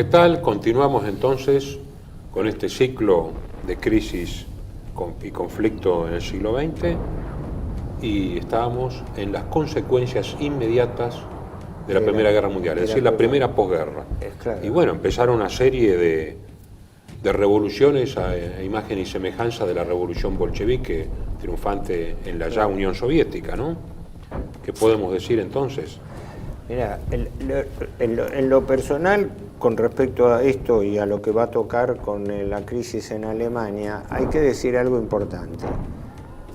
¿qué tal? Continuamos entonces con este ciclo de crisis y conflicto en el siglo XX y estábamos en las consecuencias inmediatas de la Primera Guerra Mundial, es decir, la primera posguerra. Claro. Y bueno, empezaron una serie de revoluciones a imagen y semejanza de la revolución bolchevique triunfante en la ya Unión Soviética, ¿no? ¿Qué podemos decir entonces? Mira, en lo personal, con respecto a esto y a lo que va a tocar con la crisis en Alemania, hay que decir algo importante.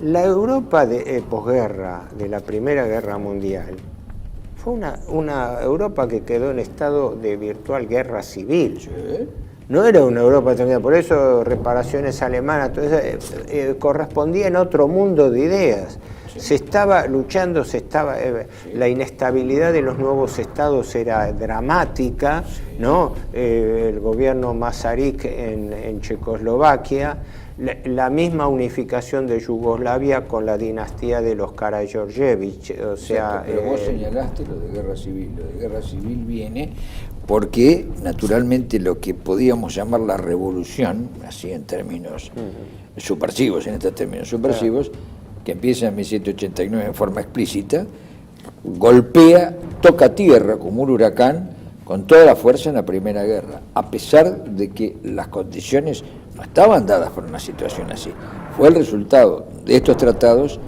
La Europa de posguerra, de la Primera Guerra Mundial, fue una Europa que quedó en estado de virtual guerra civil. Sí. No era una Europa todavía, por eso reparaciones alemanas, todo eso, correspondía en otro mundo de ideas. Sí. Se estaba luchando, la inestabilidad de los nuevos estados era dramática, ¿no? El gobierno Masaryk en Checoslovaquia, la misma unificación de Yugoslavia con la dinastía de los Karađorđević, o sea... Pero vos señalaste lo de guerra civil. Lo de guerra civil viene porque, naturalmente, lo que podíamos llamar la revolución, así en términos subversivos, que empieza en 1789 en forma explícita, golpea, toca tierra como un huracán con toda la fuerza en la Primera Guerra, a pesar de que las condiciones no estaban dadas por una situación así. Fue el resultado de estos tratados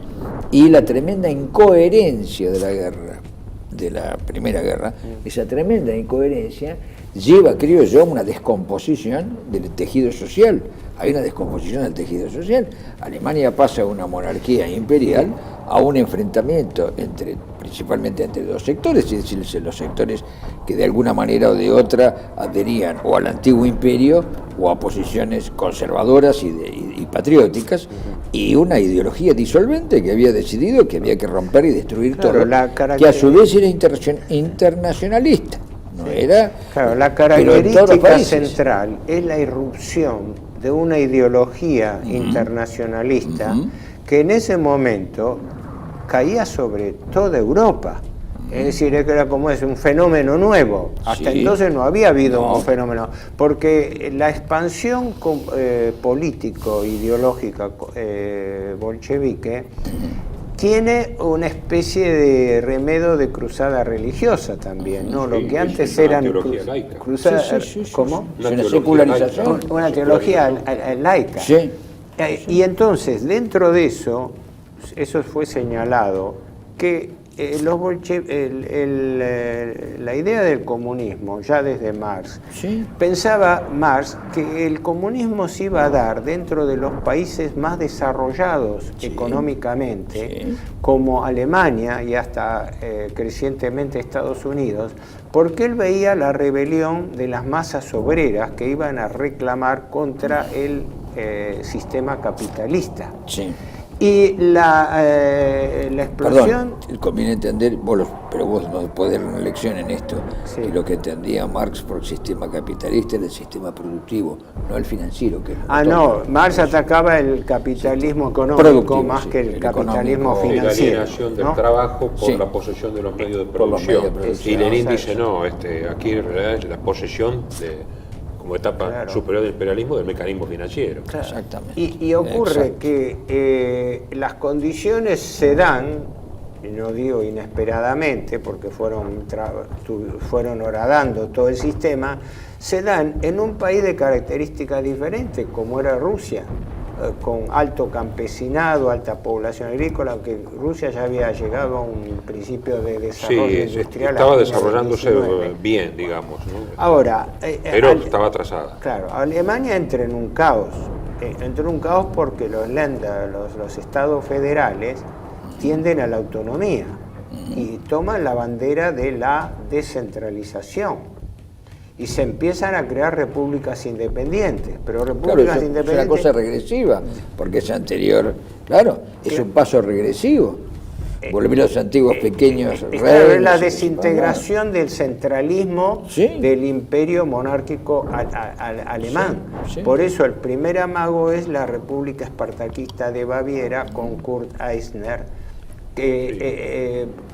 y la tremenda incoherencia de la guerra, de la Primera Guerra. Esa tremenda incoherencia lleva, creo yo, a una descomposición del tejido social. Hay una descomposición del tejido social. Alemania pasa de una monarquía imperial a un enfrentamiento principalmente entre dos sectores, es decir, los sectores que de alguna manera o de otra adherían o al antiguo imperio o a posiciones conservadoras y patrióticas, y una ideología disolvente que había decidido que había que romper y destruir todo, que a su vez era internacionalista. No era, claro, la característica central es la irrupción de una ideología internacionalista que en ese momento caía sobre toda Europa. Es decir, era como un fenómeno nuevo. Hasta entonces no había habido un fenómeno, porque la expansión político-ideológica bolchevique tiene una especie de remedio de cruzada religiosa también, ¿no? Lo que antes eran cruzadas, ¿cómo? Una secularización. Una teología laica. Sí. Y entonces, dentro de eso fue señalado que la idea del comunismo, ya desde Marx, pensaba Marx que el comunismo se iba a dar dentro de los países más desarrollados económicamente, como Alemania y hasta crecientemente Estados Unidos, porque él veía la rebelión de las masas obreras que iban a reclamar contra el sistema capitalista. Sí. Y la explosión... Perdón, conviene entender, pero vos no podés dar una lección en esto, que lo que entendía Marx por el sistema capitalista era el sistema productivo, no el financiero. Que no, Marx atacaba el capitalismo económico más que el capitalismo financiero. La alienación del trabajo por la posesión de los medios de producción. Y Lenin dice, no, aquí en realidad es la posesión como etapa superior del imperialismo del mecanismo financiero. Claro. Exactamente. Y ocurre que las condiciones se dan, y no digo inesperadamente, porque fueron horadando todo el sistema, se dan en un país de características diferentes, como era Rusia, con alto campesinado, alta población agrícola, que Rusia ya había llegado a un principio de desarrollo industrial. Estaba desarrollándose bien, digamos, ¿no? Ahora, pero estaba atrasada. Claro, Alemania entra en un caos. Porque los estados federales tienden a la autonomía y toman la bandera de la descentralización. Y se empiezan a crear repúblicas independientes, pero repúblicas independientes... Es una cosa regresiva, porque es anterior, es un paso regresivo. Volver a los antiguos pequeños reyes... Es la desintegración del centralismo del imperio monárquico alemán. Por eso el primer amago es la República Espartaquista de Baviera con Kurt Eisner,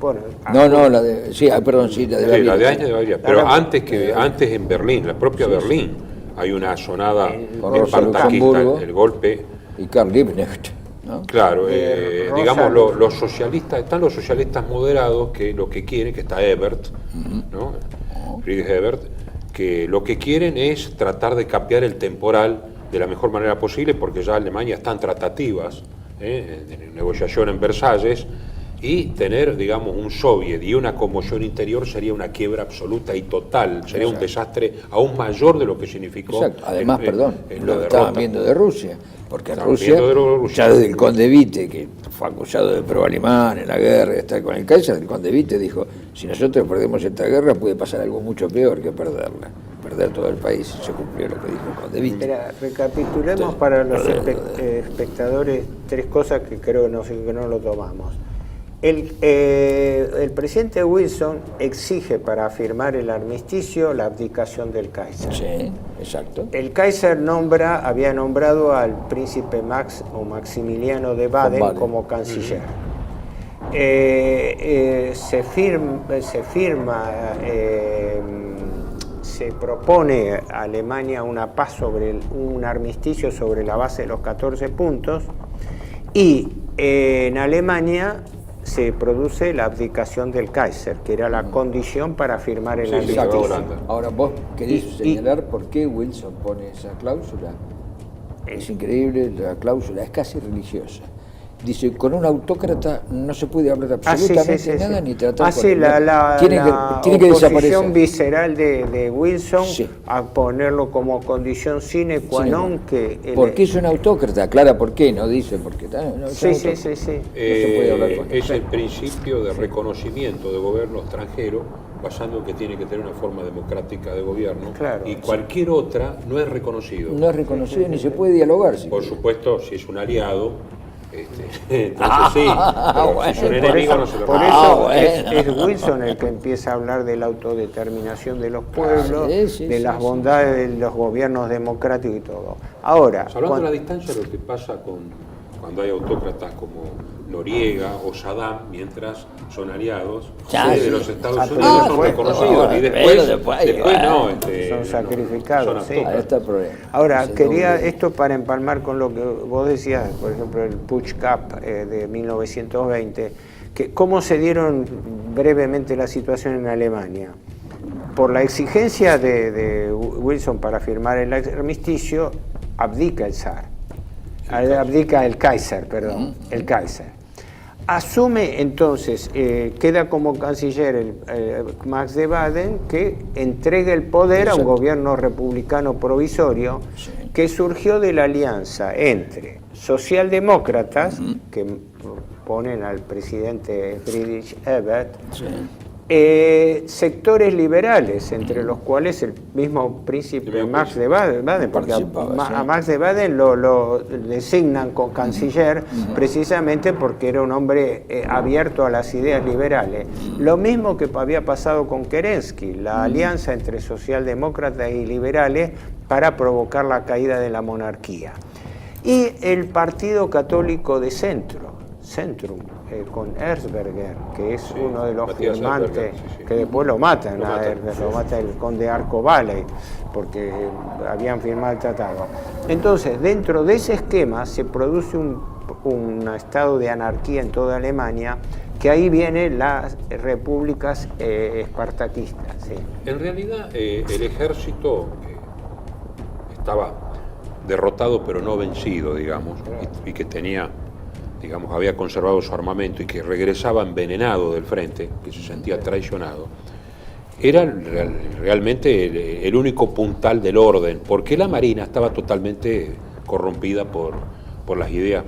Bueno, No, la de... Sí, perdón, sí, la de Baviera. La de Eichmann de Baviera. Pero antes en Berlín, la propia Berlín, hay una sonada espartaquista, el golpe. Y Karl Liebknecht, ¿no? Claro, digamos, los socialistas, están los socialistas moderados que lo que quieren, que está Ebert, ¿no? Friedrich Ebert, que lo que quieren es tratar de capear el temporal de la mejor manera posible, porque ya Alemania está en tratativas, en negociación en Versalles, y tener, digamos, un soviet y una conmoción interior sería una quiebra absoluta y total, sería un desastre aún mayor de lo que significó. Exacto. Además, lo estaban viendo de Rusia, porque en Rusia, ya desde el conde Witte, que fue acusado de pro-alemán en la guerra, de estar con el Kaiser, el conde Witte dijo, si nosotros perdemos esta guerra puede pasar algo mucho peor que perderla, perder todo el país. Se cumplió lo que dijo el conde Witte. Recapitulemos para los espectadores tres cosas que creo que no lo tomamos. El presidente Wilson exige para firmar el armisticio la abdicación del Kaiser. Sí, exacto. El Kaiser había nombrado al príncipe Maximiliano de Baden como canciller. Se propone a Alemania una paz un armisticio sobre la base de los 14 puntos, y en Alemania se produce la abdicación del Kaiser, que era la condición para firmar el armisticio. Ahora, vos querés señalar por qué Wilson pone esa cláusula. Es increíble, la cláusula es casi religiosa. Dice, con un autócrata no se puede hablar absolutamente nada ni tratar con él. La tiene que desaparecer. Oposición visceral de Wilson a ponerlo como condición sine qua non que... Porque es un autócrata, aclara por qué, no dice por qué. No se puede hablar con él. Es el principio de reconocimiento de gobierno extranjero, basando en que tiene que tener una forma democrática de gobierno, y cualquier otra no es reconocido. No es reconocido ni se puede dialogar. Por supuesto, si es un aliado... entonces sí, pero si es un enemigo no se lo es Wilson el que empieza a hablar de la autodeterminación de los pueblos, de las bondades de los gobiernos democráticos y todo. Ahora, hablando de la distancia, lo que pasa cuando hay autócratas como Noriega o Saddam, mientras son aliados de los Estados Unidos, son reconocidos, y después son sacrificados. Ahí está el problema. Ahora, esto para empalmar con lo que vos decías, por ejemplo, el Putsch Cup de 1920, que cómo se dieron brevemente la situación en Alemania. Por la exigencia de Wilson para firmar el armisticio, abdica el zar. Abdica el Kaiser, el Kaiser. Asume entonces, queda como canciller Max de Baden, que entrega el poder a un gobierno republicano provisorio que surgió de la alianza entre socialdemócratas, que ponen al presidente Friedrich Ebert, sectores liberales, entre los cuales el mismo príncipe Max de Baden, porque a Max de Baden lo designan como canciller precisamente porque era un hombre abierto a las ideas liberales. Lo mismo que había pasado con Kerensky, la alianza entre socialdemócratas y liberales para provocar la caída de la monarquía. Y el Partido Católico de Centrum, con Erzberger, que es uno de los firmantes, que después lo matan, lo mata el conde Arco-Valley, porque habían firmado el tratado. Entonces, dentro de ese esquema se produce un estado de anarquía en toda Alemania, que ahí vienen las repúblicas espartaquistas. En realidad, el ejército estaba derrotado pero no vencido, digamos, y que tenía, digamos, había conservado su armamento y que regresaba envenenado del frente, que se sentía traicionado, era realmente el único puntal del orden, porque la Marina estaba totalmente corrompida por las ideas,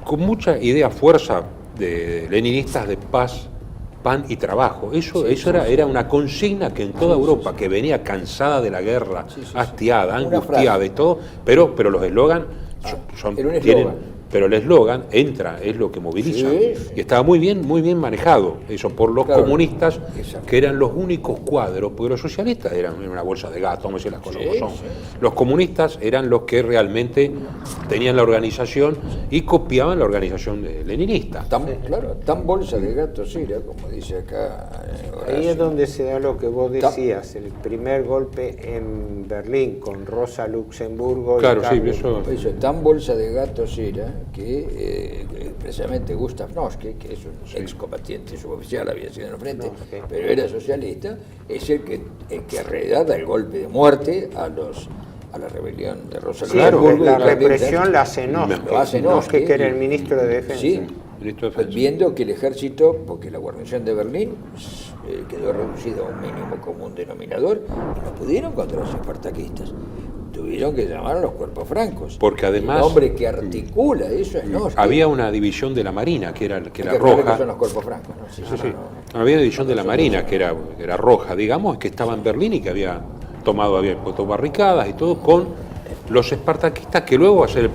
con mucha fuerza de leninistas de paz, pan y trabajo. Eso era una consigna que en toda Europa, que venía cansada de la guerra, hastiada, angustiada y todo, pero los eslogan pero el eslogan entra, es lo que moviliza. Sí. Y estaba muy bien manejado eso por los comunistas, Exacto. que eran los únicos cuadros, porque los socialistas eran una bolsa de gato, vamos a decir las cosas como son. Sí. Los comunistas eran los que realmente tenían la organización y copiaban la organización leninista. Tan bolsa de gatos era, como dice acá Horacio. Ahí es donde se da lo que vos decías, el primer golpe en Berlín con Rosa Luxemburgo. Claro, y sí, Carlos. Eso, tan bolsa de gatos era que precisamente Gustav Noske, que es un excombatiente suboficial, había sido en el frente, pero era socialista, es el que en realidad da el golpe de muerte a la rebelión de Rosa Luxemburgo. La represión la hace Noske, Noske, que era el ministro de Defensa. Sí, viendo que el ejército, porque la guarnición de Berlín quedó reducida a un mínimo común denominador, y no pudieron contra los espartaquistas. Tuvieron que llamar a los cuerpos francos. Porque además... El hombre que articula eso es Noske. Había una división de la Marina, que era que roja. Que son los cuerpos francos, ¿no? Sí. Había una división de la Marina, que era roja, digamos, que estaba en Berlín y que había puesto barricadas y todo, con los espartaquistas, que luego va a ser el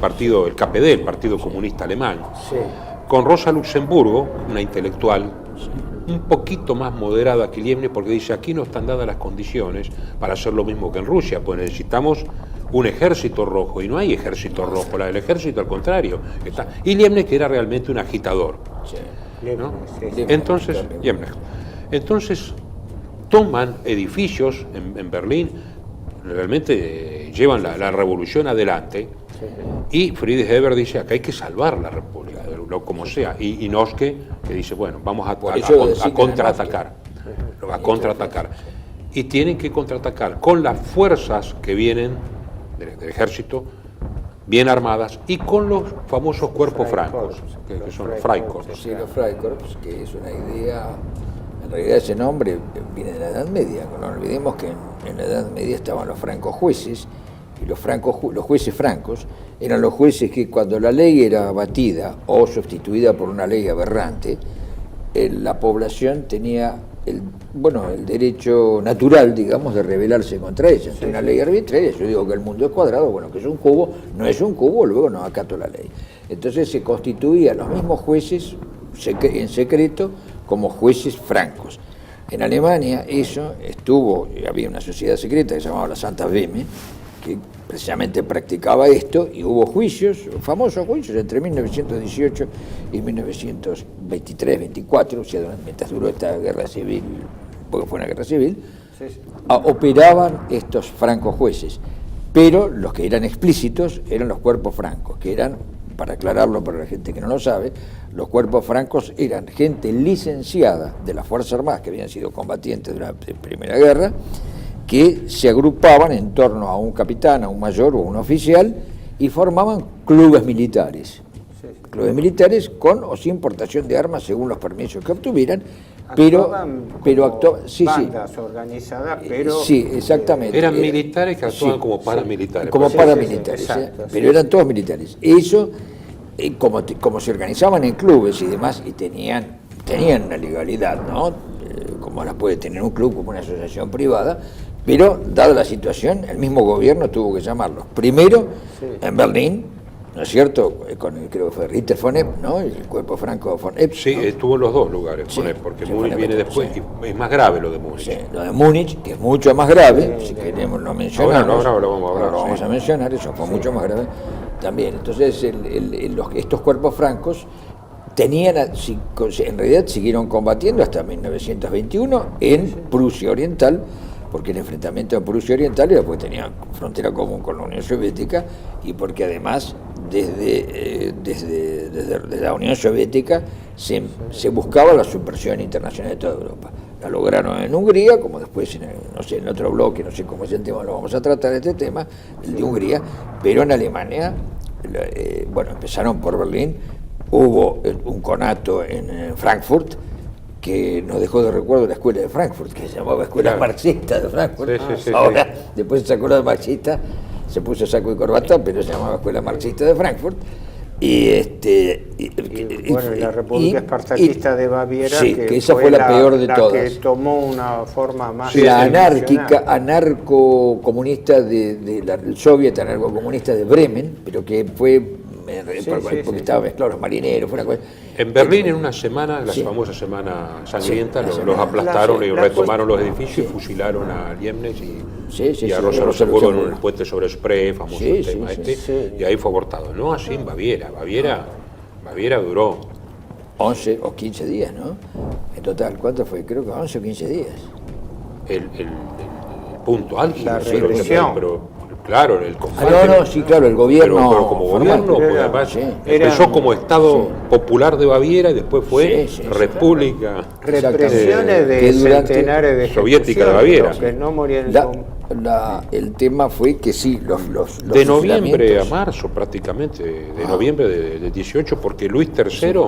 KPD, el Partido Comunista Alemán. Sí. Con Rosa Luxemburgo, una intelectual, un poquito más moderada que Liebknecht, porque dice, aquí no están dadas las condiciones para hacer lo mismo que en Rusia, pues necesitamos un ejército rojo, y no hay ejército rojo, el ejército al contrario. Y Liebknecht, que era realmente un agitador. ¿No? Entonces, toman edificios en Berlín, realmente llevan la revolución adelante, y Friedrich Ebert dice, acá hay que salvar la República, como sea, y Noske que dice, bueno, vamos a contraatacar, y tienen que contraatacar con las fuerzas que vienen del ejército, bien armadas, y con los famosos cuerpos francos, que son los Freikorps. Sí, los Freikorps, que es una idea, en realidad ese nombre viene de la Edad Media, no olvidemos que en la Edad Media estaban los francos jueces, y los jueces francos eran los jueces que cuando la ley era abatida o sustituida por una ley aberrante, la población tenía el derecho natural, digamos, de rebelarse contra ella. Ante una ley arbitraria, yo digo que el mundo es cuadrado, bueno, que es un cubo, no es un cubo, luego no acato la ley. Entonces se constituían los mismos jueces en secreto como jueces francos. En Alemania eso había una sociedad secreta que se llamaba la Santa Wemme, que precisamente practicaba esto, y hubo famosos juicios entre 1918 y 1923-24, o sea, mientras duró esta guerra civil, porque fue una guerra civil, operaban estos francos jueces, pero los que eran explícitos eran los cuerpos francos, que eran, para aclararlo para la gente que no lo sabe, los cuerpos francos eran gente licenciada de las Fuerzas Armadas que habían sido combatientes de la Primera Guerra, que se agrupaban en torno a un capitán, a un mayor o a un oficial, y formaban clubes militares. Clubes militares con o sin portación de armas según los permisos que obtuvieran, pero actuaban bandas organizadas, pero sí, exactamente. Eran militares que actuaban como paramilitares. Como paramilitares, exacto, pero eran todos militares. Eso, como se organizaban en clubes y demás, y tenían una legalidad, ¿no? Como la puede tener un club, como una asociación privada, pero dada la situación, el mismo gobierno tuvo que llamarlos. Primero, en Berlín, ¿no es cierto? Creo que fue Ritter von Epp, ¿no? El cuerpo franco von Epp. Sí, ¿no? Estuvo en los dos lugares, porque Múnich viene después, y es más grave lo de Múnich. Sí, lo de Múnich, que es mucho más grave, si queremos no mencionarlo. Ahora lo vamos a mencionar, eso fue mucho más grave también. Entonces, estos cuerpos francos en realidad siguieron combatiendo hasta 1921 en Prusia Oriental, porque el enfrentamiento en Prusia Oriental era porque tenía frontera común con la Unión Soviética, y porque además desde la Unión Soviética se buscaba la subversión internacional de toda Europa. La lograron en Hungría, como después en otro bloque, no sé cómo es el tema, lo vamos a tratar este tema, el de Hungría, pero en Alemania, empezaron por Berlín. Hubo un conato en Frankfurt que nos dejó de recuerdo la escuela de Frankfurt, que se llamaba Escuela Marxista de Frankfurt. Ahora, después se sacó de marxista, se puso saco y corbata, pero se llamaba Escuela Marxista de Frankfurt. Y la República Espartaquista de Baviera, que esa fue la peor de todas, que tomó una forma más la anarco-comunista del soviet anarco-comunista de Bremen, pero que fue porque estaba mezclado los marineros, fue una cosa. En Berlín, en una semana, la famosa semana sangrienta, Sí, los aplastaron y retomaron los cuestión- edificios y fusilaron a Liebknecht y a sí, Rosa Rosa Luxemburgo en Luxemburgo. el puente sobre Spree, famoso Sí, tema sí, este, sí. y ahí fue abortado. No así en Baviera. Baviera duró 11 o 15 días, ¿no? En total, ¿cuánto fue? Creo que 11 o 15 días. el punto álgido. La sí, lo que- represión. pero claro, el combate. No, sí, claro, el gobierno. Pero como formal. gobierno, porque Era- además sí. empezó Era- como Estado popular de Baviera y después fue Sí, sí, sí, república. Represiones de que durante- centenares de soviética de ejecuciones, Baviera. los que no morían en El tema fue que sí, los De noviembre a fusilamientos- marzo prácticamente, de noviembre de 18, porque Luis III,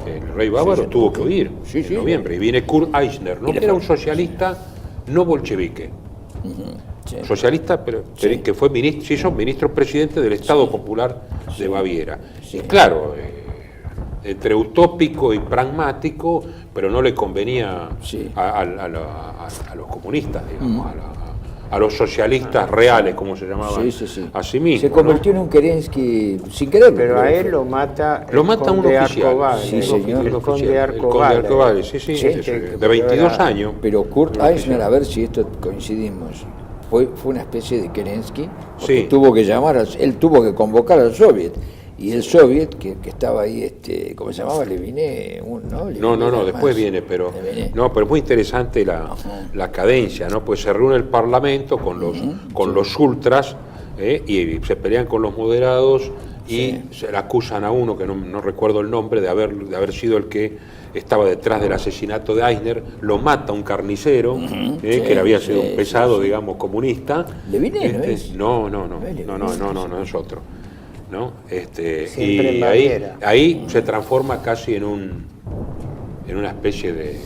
el rey bávaro, tuvo que huir Sí, sí. en noviembre. Y viene Kurt Eisner, ¿no? Y le Que era fue- un socialista no bolchevique. Sí. Socialista, pero que fue ministro, se hizo ministro presidente del Estado Popular de Baviera. Sí. Y claro, entre utópico y pragmático, pero no le convenía Sí. a los comunistas, digamos, a los socialistas reales, como se llamaban Sí. a sí mismos. Se convirtió en un Kerensky sin querer. Pero a él lo mata Lo mata un conde oficial. Arcobalde, Sí, señor. el conde El conde Arcobalde. Arcobalde, sí, de 22 años. Pero Kurt Un oficial. Eisner, a ver si esto coincidimos, fue una especie de Kerensky, porque Sí. tuvo que él tuvo que convocar al Soviet, y el Soviet, que estaba ahí, ¿cómo se llamaba? Leviné, ¿no? No, después viene, pero Leviné. no, pero es muy interesante la cadencia, ¿no? Pues se reúne el Parlamento con los ultras y se pelean con los moderados y se le acusan a uno que no recuerdo el nombre de haber sido el que estaba detrás del asesinato de Eisner, lo mata un carnicero que había sido un pesado, digamos, comunista. Leviné, ¿no es? No es otro. ¿No? Siempre en Y Baviera. ahí se transforma casi en una especie de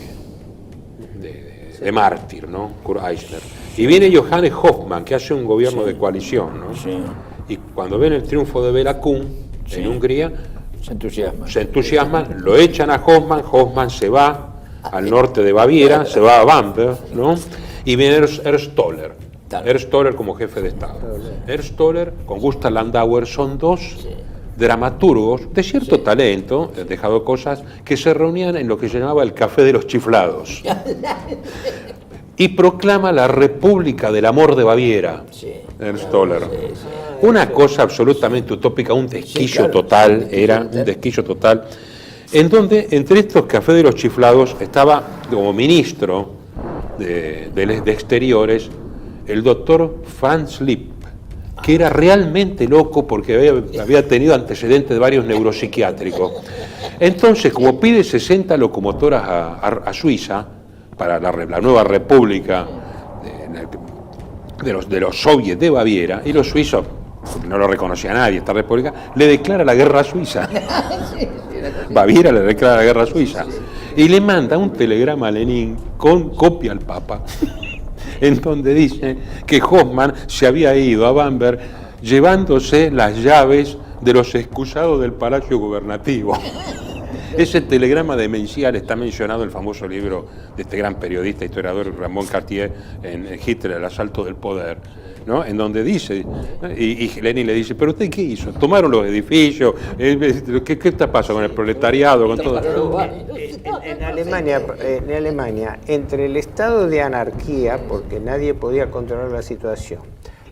mártir, ¿no? Kurt Eisner. Y viene Johannes Hoffmann, que hace un gobierno de coalición, ¿no? Sí. Y cuando ven el triunfo de Bela Kun en Hungría, Se entusiasma. se entusiasman, lo echan a Hoffmann se va al norte de Baviera, se va a Bamberg, ¿no? Y viene Ernst Toller. Claro. Ernst Toller como jefe de Estado. Ernst Toller con Gustav Landauer son dos dramaturgos de cierto talento, han dejado cosas, que se reunían en lo que se llamaba el Café de los Chiflados. Y proclama la República del Amor de Baviera, Sí. Ernst Toller. Una cosa absolutamente utópica, un desquillo claro, total, un era desquillo un desquillo total, en donde entre estos Cafés de los Chiflados estaba como ministro de Exteriores el doctor Franz Lipp, que era realmente loco porque había tenido antecedentes de varios neuropsiquiátricos. Entonces, como pide 60 locomotoras a Suiza, para la nueva república de los soviets de Baviera, y los suizos, porque no lo reconocía nadie esta república, le declara la guerra a Suiza. Baviera le declara la guerra a Suiza. Y le manda un telegrama a Lenin con copia al Papa, en donde dice que Hoffmann se había ido a Bamberg llevándose las llaves de los excusados del Palacio Gubernativo. Ese telegrama demencial está mencionado en el famoso libro de este gran periodista, historiador Ramón Cartier, en Hitler, el asalto del poder, ¿no? En donde dice, y Lenin le dice, ¿pero usted qué hizo? ¿Tomaron los edificios? ¿Qué está pasando con el proletariado? Con todo? En Alemania, entre el estado de anarquía, porque nadie podía controlar la situación,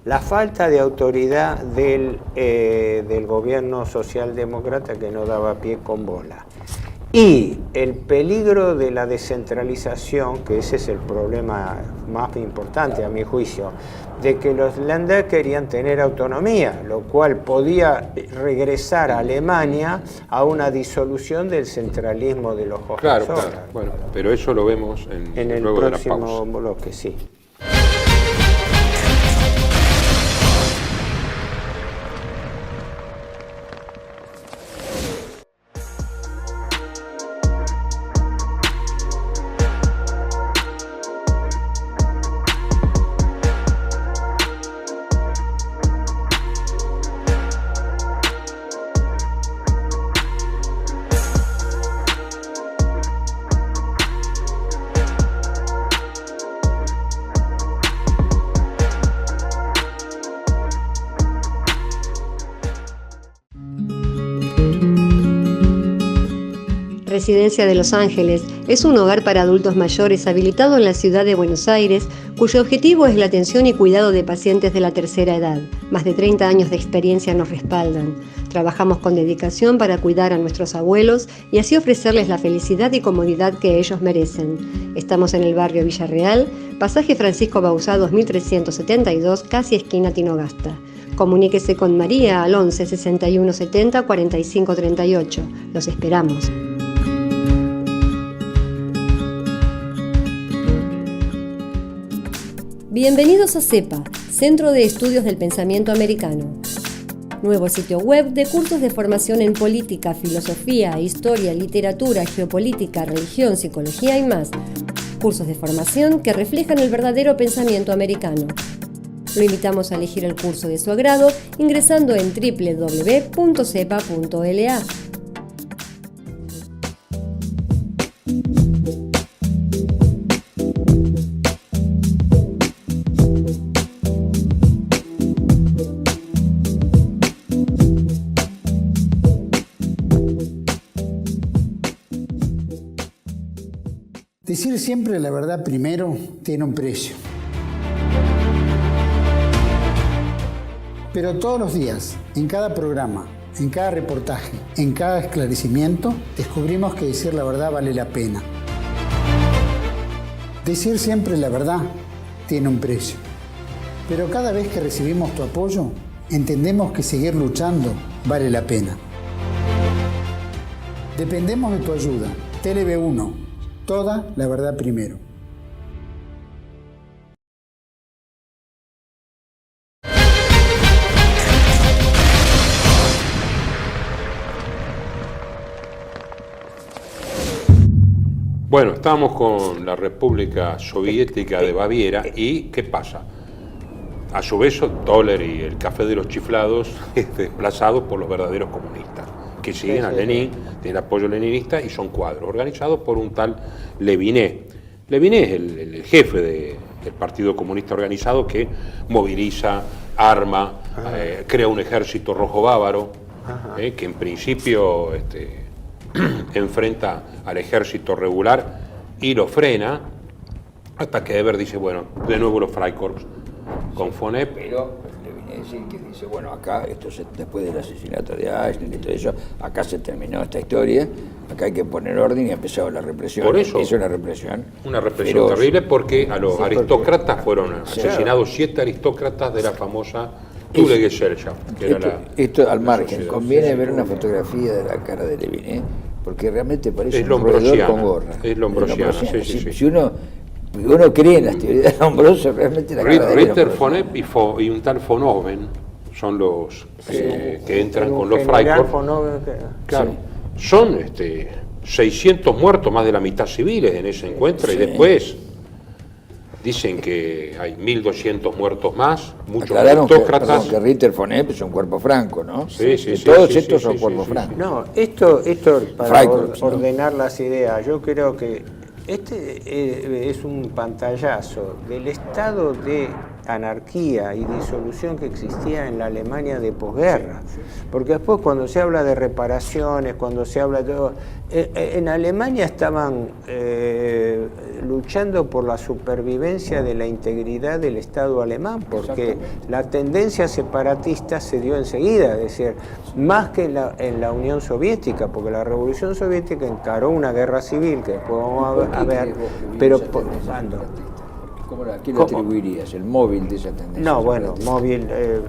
la falta de autoridad del gobierno socialdemócrata que no daba pie con bola, y el peligro de la descentralización, que ese es el problema más importante a mi juicio, de que los Länder querían tener autonomía, lo cual podía regresar a Alemania a una disolución del centralismo de los Claro, Hohenzollern. claro. Bueno, pero eso lo vemos En el luego de la próximo pausa. bloque, sí. Residencia de Los Ángeles es un hogar para adultos mayores habilitado en la ciudad de Buenos Aires, cuyo objetivo es la atención y cuidado de pacientes de la tercera edad. Más de 30 años de experiencia nos respaldan. Trabajamos con dedicación para cuidar a nuestros abuelos y así ofrecerles la felicidad y comodidad que ellos merecen. Estamos en el barrio Villarreal, pasaje Francisco Bauzá 2372, casi esquina Tinogasta. Comuníquese con María al 11 61 70 45 38. Los esperamos. Bienvenidos a CEPA, Centro de Estudios del Pensamiento Americano. Nuevo sitio web de cursos de formación en política, filosofía, historia, literatura, geopolítica, religión, psicología y más. Cursos de formación que reflejan el verdadero pensamiento americano. Lo invitamos a elegir el curso de su agrado ingresando en www.cepa.la. Decir siempre la verdad primero tiene un precio. Pero todos los días, en cada programa, en cada reportaje, en cada esclarecimiento, descubrimos que decir la verdad vale la pena. Decir siempre la verdad tiene un precio. Pero cada vez que recibimos tu apoyo, entendemos que seguir luchando vale la pena. Dependemos de tu ayuda. TLB1. Toda la verdad primero. Bueno, estamos con la República Soviética de Baviera y ¿qué pasa? A su vez, Toller y el Café de los Chiflados desplazados por los verdaderos comunistas, que siguen a Lenin, tienen apoyo leninista y son cuadros, organizados por un tal Leviné. Leviné es el jefe del Partido Comunista Organizado que moviliza, arma, crea un ejército rojo bávaro, que en principio enfrenta al ejército regular y lo frena, hasta que Eber dice, bueno, de nuevo los Freikorps con Fonet. Pero Leviné es el que dice, bueno, acá, después del asesinato de Eichmann y todo eso, acá se terminó esta historia, acá hay que poner orden y ha empezado la represión. Por eso, es una represión. Una represión terrible porque a los aristócratas fueron asesinados 7 aristócratas de la famosa Thule Gesellschaft. Esto al margen, conviene ver una fotografía de la cara de Leviné, porque realmente parece es un roedor con gorra. Es lombrosiana, sí. Si uno cree en las teorías de Lombroso, realmente la cara de Ritter, Fonet y un tal von Oven son los que entran con los Freikorps. Claro, son 600 muertos, más de la mitad civiles en ese encuentro, y después dicen que hay 1.200 muertos más, muchos aristócratas. Que Ritter von Epp es un cuerpo franco, ¿no? Sí. Todos estos son cuerpos francos. No, esto para ordenar las ideas, yo creo que es un pantallazo del estado de anarquía y disolución que existía en la Alemania de posguerra, porque después cuando se habla de reparaciones, cuando se habla de todo, en Alemania estaban luchando por la supervivencia de la integridad del Estado alemán, porque la tendencia separatista se dio enseguida, es decir, más que en la Unión Soviética, porque la Revolución Soviética encaró una guerra civil que después vamos a ver, pero ¿A quién le atribuirías el móvil de esa tendencia? No, bueno, móvil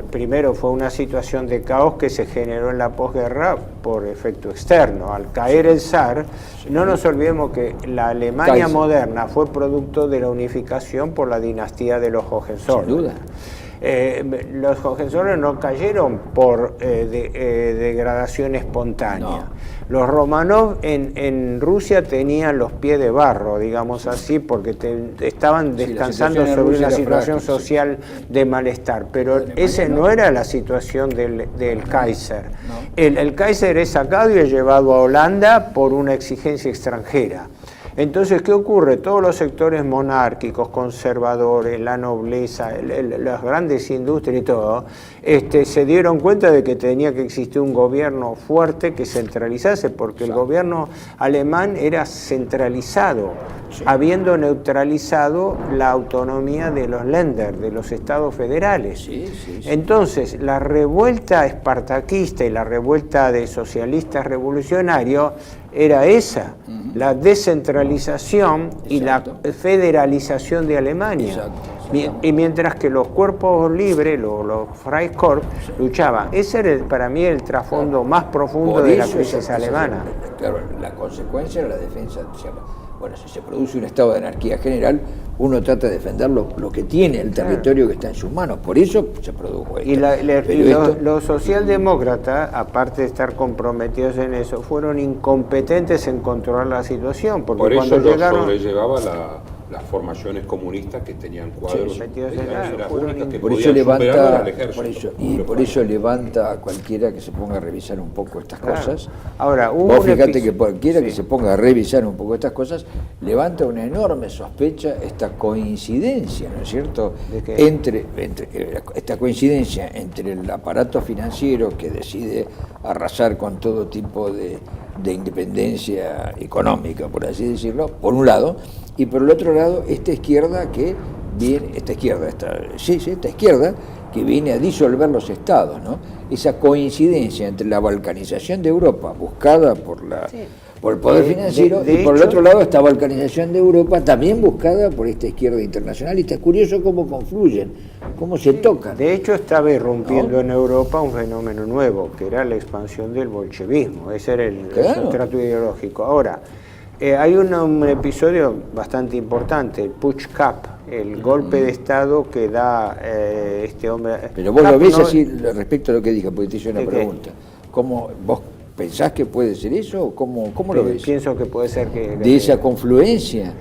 primero fue una situación de caos que se generó en la posguerra por efecto externo. Al caer el zar, no nos olvidemos que la Alemania moderna fue producto de la unificación por la dinastía de los Hohenzollern. Sin duda. Los Hohenzollern no cayeron por degradación espontánea. No. Los Romanov en Rusia tenían los pies de barro, digamos así, porque estaban descansando sobre una situación social de malestar. Pero esa no era la situación del Kaiser. No. El Kaiser es sacado y es llevado a Holanda por una exigencia extranjera. Entonces, ¿qué ocurre? Todos los sectores monárquicos, conservadores, la nobleza, las grandes industrias y todo, se dieron cuenta de que tenía que existir un gobierno fuerte que centralizase, porque el gobierno alemán era centralizado, habiendo neutralizado la autonomía de los Länder, de los estados federales. Entonces, la revuelta espartaquista y la revuelta de socialistas revolucionarios era esa, la descentralización y la federalización de Alemania. Y mientras que los cuerpos libres, los Freikorps, luchaban. Ese era para mí el trasfondo más profundo de la crisis alemana. Claro, la consecuencia era la defensa. Bueno, si se produce un estado de anarquía general, uno trata de defender lo que tiene, el territorio que está en sus manos. Por eso se produjo esto. Y los socialdemócratas, aparte de estar comprometidos en eso, fueron incompetentes en controlar la situación. Porque por cuando eso llegaron, sobrellevaba las formaciones comunistas que tenían cuadros. Por eso levanta a cualquiera que se ponga a revisar un poco estas cosas. Ahora, vos fíjate que cualquiera que se ponga a revisar un poco estas cosas levanta una enorme sospecha, esta coincidencia, ¿no es cierto? Entre esta coincidencia entre el aparato financiero que decide arrasar con todo tipo de independencia económica, por así decirlo, por un lado, y por el otro lado esta izquierda que viene a disolver los estados, ¿no? Esa coincidencia entre la balcanización de Europa buscada por el poder financiero y por el otro lado esta balcanización de Europa también buscada por esta izquierda internacionalista. Es curioso cómo confluyen, cómo se tocan. De hecho estaba irrumpiendo en Europa un fenómeno nuevo, que era la expansión del bolchevismo. Ese era el sustrato ideológico. Ahora, hay un episodio bastante importante, el Putsch Cup, el golpe de Estado que da este hombre. Pero vos lo ves así respecto a lo que dije, porque te hice una pregunta. ¿Cómo vos pensás que puede ser eso? ¿Cómo lo ves? Pienso que puede ser que... De esa confluencia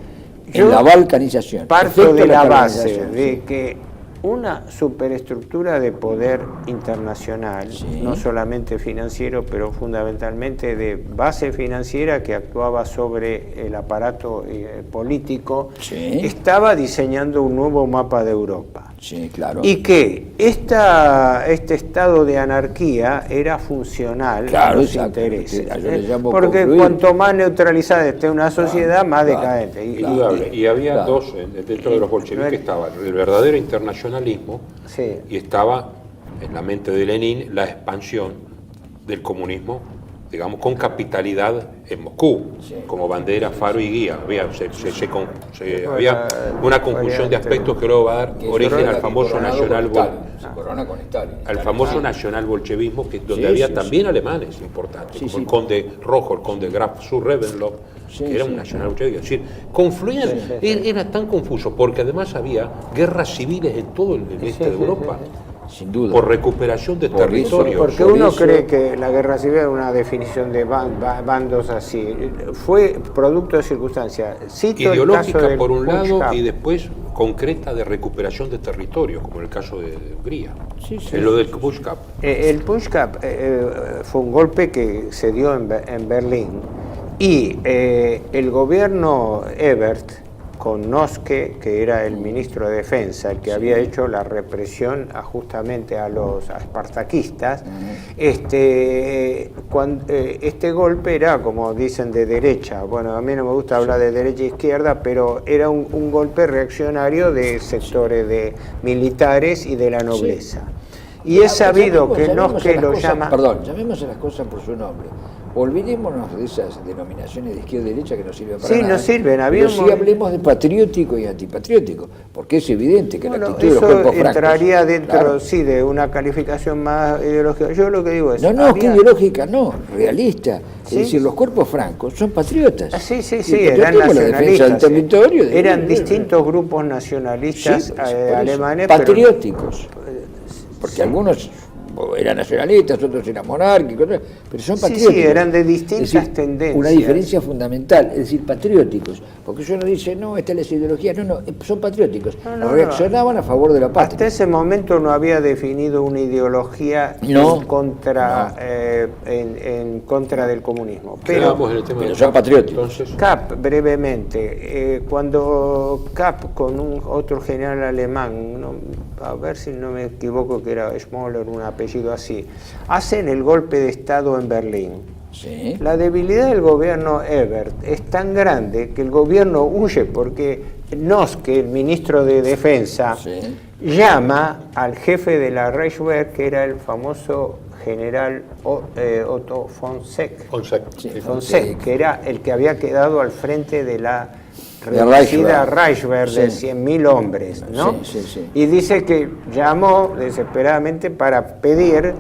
en la balcanización. Parto de la base de que una superestructura de poder internacional, no solamente financiero, pero fundamentalmente de base financiera que actuaba sobre el aparato político, estaba diseñando un nuevo mapa de Europa. Y que este estado de anarquía era funcional a los intereses. Porque cuanto más neutralizada esté una sociedad, más decadente. Y había dos, dentro de los bolcheviques estaba el verdadero internacionalismo y estaba en la mente de Lenin la expansión del comunismo, digamos, con capitalidad en Moscú, como bandera, faro y guía. Había una conjunción de aspectos que luego va a dar origen al famoso nacional bolchevismo, donde había también alemanes importantes, como el conde Rojo, el conde Graf zu Reventlow, que era un nacional bolchevique. Es decir, confluían, era tan confuso, porque además había guerras civiles en todo el este de Europa. Sin duda. Por recuperación de territorios. Porque uno cree que la guerra civil es una definición de bandos así. Fue producto de circunstancias. Ideológica por un lado y después concreta de recuperación de territorios, como en el caso de Hungría. En lo del Putsch Cup. El Putsch Cup fue un golpe que se dio en Berlín y el gobierno Ebert, con Noske, que era el ministro de Defensa, el que había hecho la represión justamente a los espartaquistas, este golpe era, como dicen, de derecha. Bueno, a mí no me gusta hablar de derecha e izquierda, pero era un golpe reaccionario de sectores de militares y de la nobleza. Y es sabido que Noske lo llama... Perdón, llamemos a las cosas por su nombre. Olvidémonos de esas denominaciones de izquierda y derecha que no sirven para nada. Sí, no sirven. Pero sí hablemos de patriótico y antipatriótico, porque es evidente que la actitud de los cuerpos francos... entraría dentro, de una calificación más ideológica. Yo lo que digo es... que ideológica, realista. Es decir, los cuerpos francos son patriotas. Sí, eran nacionalistas. La defensa del territorio. Eran distintos grupos nacionalistas alemanes. Patrióticos. Porque algunos eran nacionalistas, otros eran monárquicos, pero son patrióticos. Sí, eran de distintas tendencias. Una diferencia fundamental, es decir, patrióticos, porque uno dice, no, esta es la ideología, no, son patrióticos, reaccionaban a favor de la patria. Hasta ese momento no había definido una ideología en contra del comunismo. Pero son patrióticos. Entonces, Kapp, brevemente, cuando Kapp con otro general alemán, a ver si no me equivoco que era Schmoller, un apellido así, hacen el golpe de Estado en Berlín. Sí. La debilidad del gobierno Ebert es tan grande que el gobierno huye porque Noske, el ministro de Defensa, llama al jefe de la Reichswehr, que era el famoso general Otto von Seck, que era el que había quedado al frente de la reducida Reichswehr de 100.000 hombres, ¿no? Y dice que llamó desesperadamente para pedir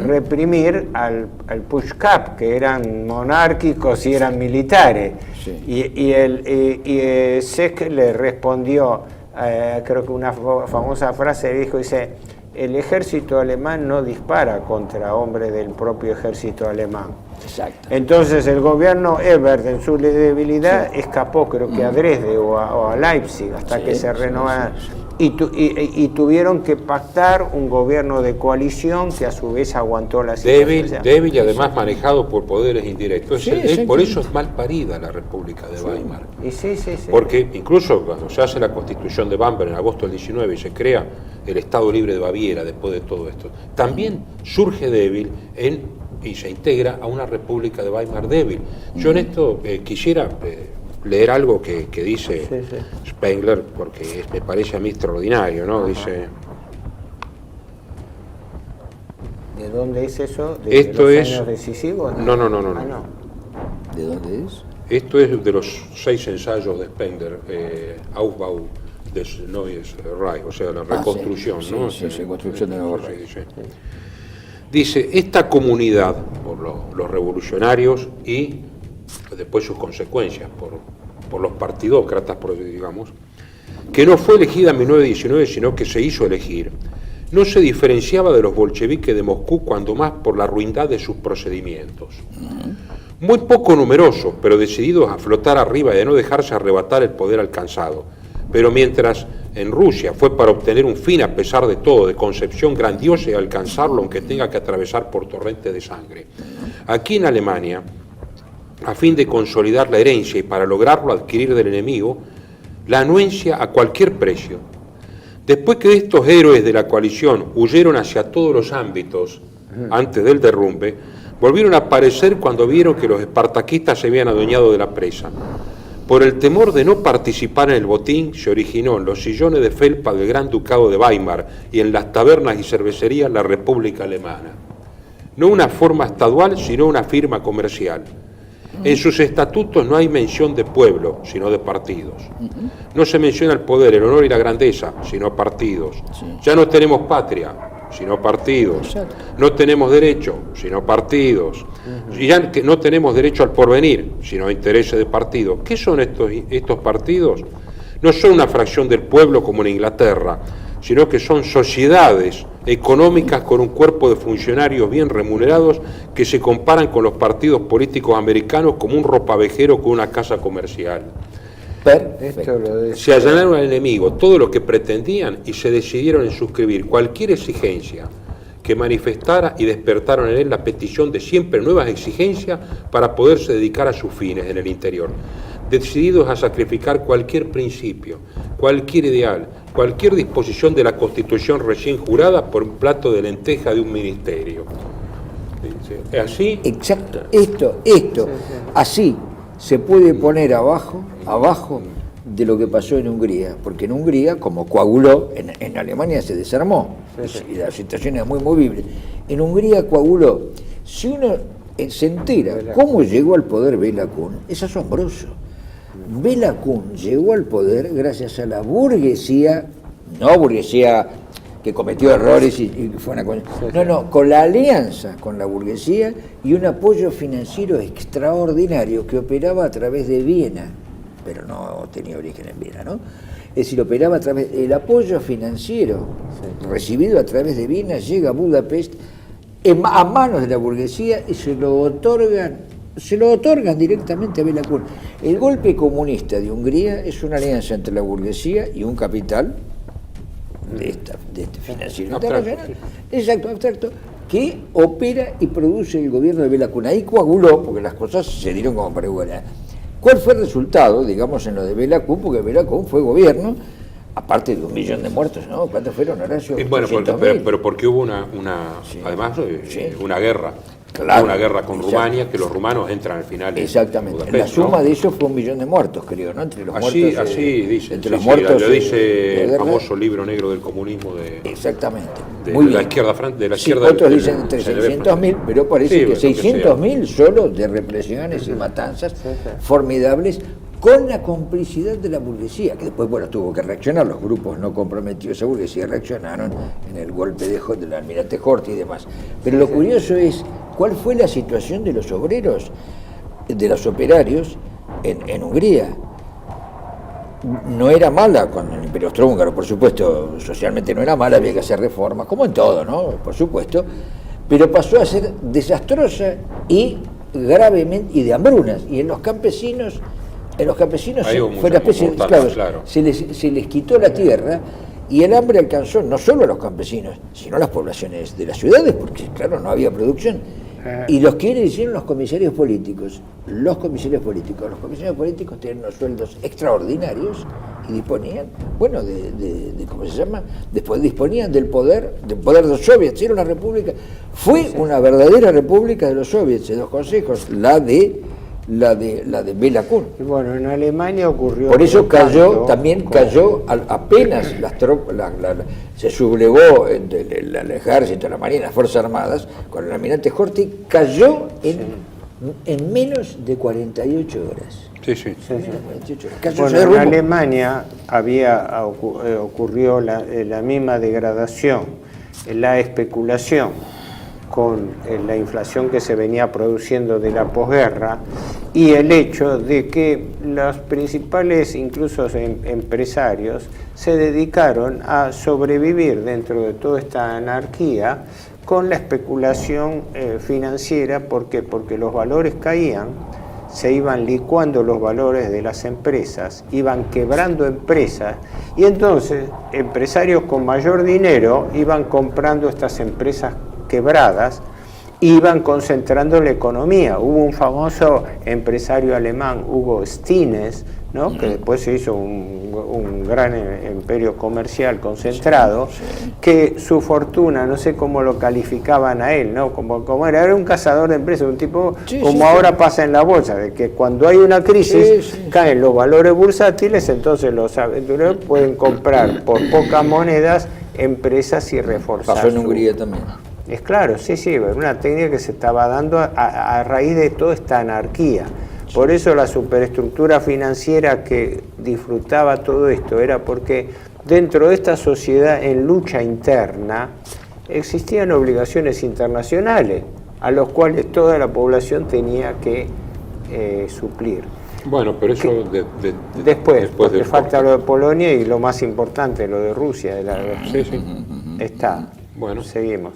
reprimir al Pushkap, que eran monárquicos y eran militares. Y Seck le respondió, creo que una famosa frase dice, el ejército alemán no dispara contra hombres del propio ejército alemán. Exacto. Entonces el gobierno Ebert, en su debilidad, escapó, creo que a Dresde o a Leipzig, hasta que se renovaron. Y tuvieron que pactar un gobierno de coalición que a su vez aguantó la situación. Débil y además manejado por poderes indirectos. Por eso es mal parida la República de Weimar. Porque incluso cuando se hace la Constitución de Bamberg en agosto del 19 y se crea el Estado Libre de Baviera después de todo esto, también surge débil y se integra a una República de Weimar débil. Yo en esto quisiera leer algo que dice Spengler, porque me parece a mí extraordinario, ¿no? Dice... ¿De dónde es eso? ¿De los años decisivos? No. ¿De dónde es? Esto es de los 6 ensayos de Spengler, Aufbau des Neues Reich, o sea, la reconstrucción, ¿no? Reconstrucción de Nuevo Reich. Dice, esta comunidad, por los revolucionarios y después sus consecuencias, por los partidócratas, digamos, que no fue elegida en 1919, sino que se hizo elegir, no se diferenciaba de los bolcheviques de Moscú, cuando más por la ruindad de sus procedimientos. Muy poco numerosos, pero decididos a flotar arriba y a no dejarse arrebatar el poder alcanzado. Pero mientras en Rusia fue para obtener un fin a pesar de todo, de concepción grandiosa y alcanzarlo aunque tenga que atravesar por torrentes de sangre. Aquí en Alemania, a fin de consolidar la herencia y para lograrlo adquirir del enemigo, la anuencia a cualquier precio. Después que estos héroes de la coalición huyeron hacia todos los ámbitos antes del derrumbe, volvieron a aparecer cuando vieron que los espartaquistas se habían adueñado de la presa. Por el temor de no participar en el botín, se originó en los sillones de felpa del Gran Ducado de Weimar y en las tabernas y cervecerías la República Alemana. No una forma estadual, sino una firma comercial. En sus estatutos no hay mención de pueblo, sino de partidos. No se menciona el poder, el honor y la grandeza, sino partidos. Ya no tenemos patria, sino partidos. No tenemos derecho, sino partidos. Y ya que no tenemos derecho al porvenir, sino intereses de partidos. ¿Qué son estos partidos? No son una fracción del pueblo como en Inglaterra, sino que son sociedades económicas con un cuerpo de funcionarios bien remunerados que se comparan con los partidos políticos americanos como un ropavejero con una casa comercial. Se allanaron al enemigo todo lo que pretendían y se decidieron en suscribir cualquier exigencia que manifestara y despertaron en él la petición de siempre nuevas exigencias para poderse dedicar a sus fines en el interior, decididos a sacrificar cualquier principio, cualquier ideal, cualquier disposición de la Constitución recién jurada por un plato de lenteja de un ministerio. ¿Es así? Exacto, esto, así se puede poner abajo de lo que pasó en Hungría, porque en Hungría, como coaguló, en Alemania se desarmó, y la situación es muy movible. En Hungría coaguló. Si uno se entera cómo llegó al poder Béla Kun, es asombroso. Béla Kun llegó al poder gracias a la burguesía, no burguesía que cometió errores y fue una cosa. Con la alianza con la burguesía y un apoyo financiero extraordinario que operaba a través de Viena, pero no tenía origen en Viena, ¿no? Es decir, operaba a través del apoyo financiero recibido a través de Viena, llega a Budapest a manos de la burguesía y se lo otorgan directamente a Béla Kun. El golpe comunista de Hungría es una alianza entre la burguesía y un capital de este financiero internacional, exacto, abstracto, que opera y produce el gobierno de Béla Kun. Ahí coaguló, porque las cosas se dieron como para igualar. ¿Cuál fue el resultado, digamos, en lo de Béla Kun? Porque Béla Kun fue gobierno, aparte de 1 millón de muertos, ¿no? ¿Cuántos fueron, Horacio? Bueno, pero porque hubo además, una guerra. Claro, una guerra con Rumania, que los rumanos entran al final. Exactamente. Budapest, la suma de eso fue 1 millón de muertos, creo, ¿no? Entre los muertos. Así dice. Entre los muertos. Lo dice el famoso libro negro del comunismo de. Exactamente. De la izquierda otros dicen entre 600.000, pero parece que 600.000 solo de represiones y matanzas formidables, con la complicidad de la burguesía, que después, bueno, tuvo que reaccionar. Los grupos no comprometidos a esa burguesía reaccionaron en el golpe del almirante Horthy y demás. Pero lo curioso es cuál fue la situación de los obreros, de los operarios en Hungría. No era mala con el Imperio Austrohúngaro, por supuesto, socialmente no era mala, había que hacer reformas, como en todo, ¿no? Por supuesto, pero pasó a ser desastrosa y gravemente, y de hambrunas, y en los campesinos fue una especie, claro. Se les quitó la tierra y el hambre alcanzó no solo a los campesinos, sino a las poblaciones de las ciudades, porque claro, no había producción. Y los que hicieron los comisarios políticos. Los comisarios políticos tenían unos sueldos extraordinarios y disponían, bueno, ¿cómo se llama? Después disponían del poder de los soviets. Era una república, fue una verdadera república de los soviets, de los consejos, la de Béla Kun. Y bueno, en Alemania ocurrió. Por eso cayó apenas las tropas, se sublevó el ejército, la marina, las fuerzas armadas, con el almirante Horthy, cayó en menos de 48 horas. Sí. Bueno, en Alemania ocurrió la misma degradación, la especulación con la inflación que se venía produciendo de la posguerra y el hecho de que los principales, incluso empresarios, se dedicaron a sobrevivir dentro de toda esta anarquía con la especulación financiera. ¿Por qué? Porque los valores caían, se iban licuando los valores de las empresas, iban quebrando empresas y entonces empresarios con mayor dinero iban comprando estas empresas quebradas, iban concentrando la economía. Hubo un famoso empresario alemán, Hugo Stinnes, ¿no? Que después se hizo un gran imperio comercial concentrado, que su fortuna, no sé cómo lo calificaban a él, ¿no? Como era un cazador de empresas, un tipo ahora pasa en la bolsa, de que cuando hay una crisis caen los valores bursátiles, entonces los aventureros pueden comprar por pocas monedas empresas y reforzar. Pasó en Hungría también. Es claro, sí, una técnica que se estaba dando a raíz de toda esta anarquía. Por eso la superestructura financiera que disfrutaba todo esto era porque dentro de esta sociedad en lucha interna existían obligaciones internacionales a los cuales toda la población tenía que suplir. Bueno, pero eso después porque falta lo de Polonia y lo más importante, lo de Rusia. Está. Bueno, seguimos.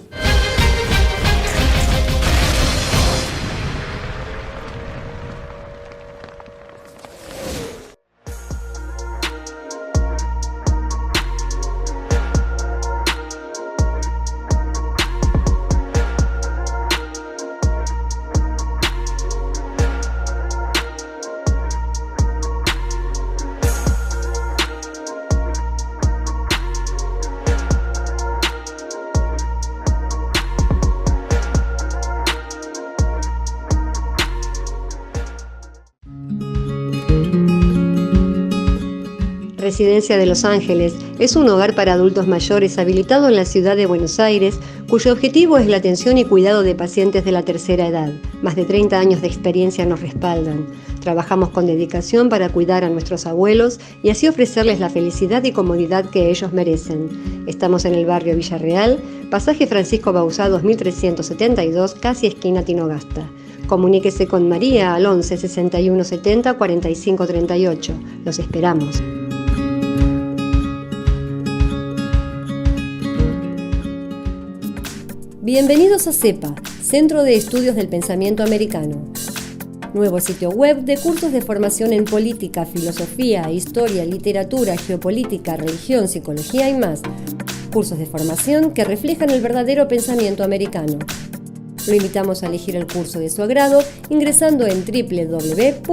Residencia de Los Ángeles es un hogar para adultos mayores habilitado en la ciudad de Buenos Aires, cuyo objetivo es la atención y cuidado de pacientes de la tercera edad. Más de 30 años de experiencia nos respaldan. Trabajamos con dedicación para cuidar a nuestros abuelos y así ofrecerles la felicidad y comodidad que ellos merecen. Estamos en el barrio Villarreal, pasaje Francisco Bauzá 2372, casi esquina Tinogasta. Comuníquese con María al 11 61 70 45 38. Los esperamos. Bienvenidos a CEPA, Centro de Estudios del Pensamiento Americano. Nuevo sitio web de cursos de formación en política, filosofía, historia, literatura, geopolítica, religión, psicología y más. Cursos de formación que reflejan el verdadero pensamiento americano. Lo invitamos a elegir el curso de su agrado ingresando en www.cepa.la.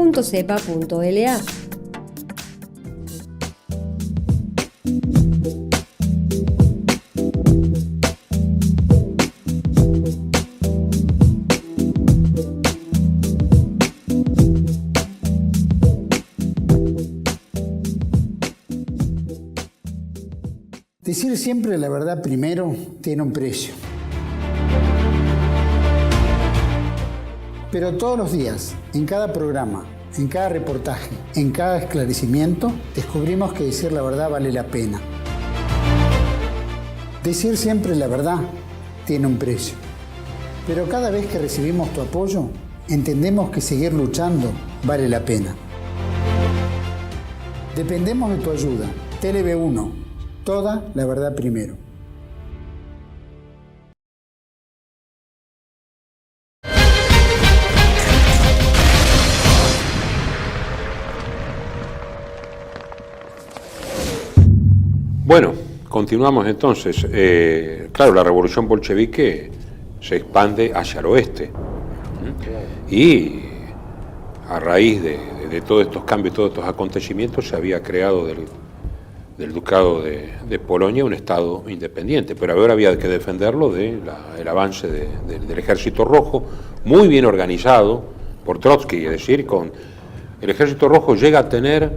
Decir siempre la verdad primero tiene un precio. Pero todos los días, en cada programa, en cada reportaje, en cada esclarecimiento, descubrimos que decir la verdad vale la pena. Decir siempre la verdad tiene un precio. Pero cada vez que recibimos tu apoyo, entendemos que seguir luchando vale la pena. Dependemos de tu ayuda. TLB1. Toda la verdad primero. Bueno, continuamos entonces. Claro, la revolución bolchevique se expande hacia el oeste. Y a raíz de todos estos cambios, todos estos acontecimientos, se había creado del Ducado de Polonia un Estado independiente, pero ahora había que defenderlo del avance del Ejército Rojo, muy bien organizado por Trotsky, es decir, el Ejército Rojo llega a tener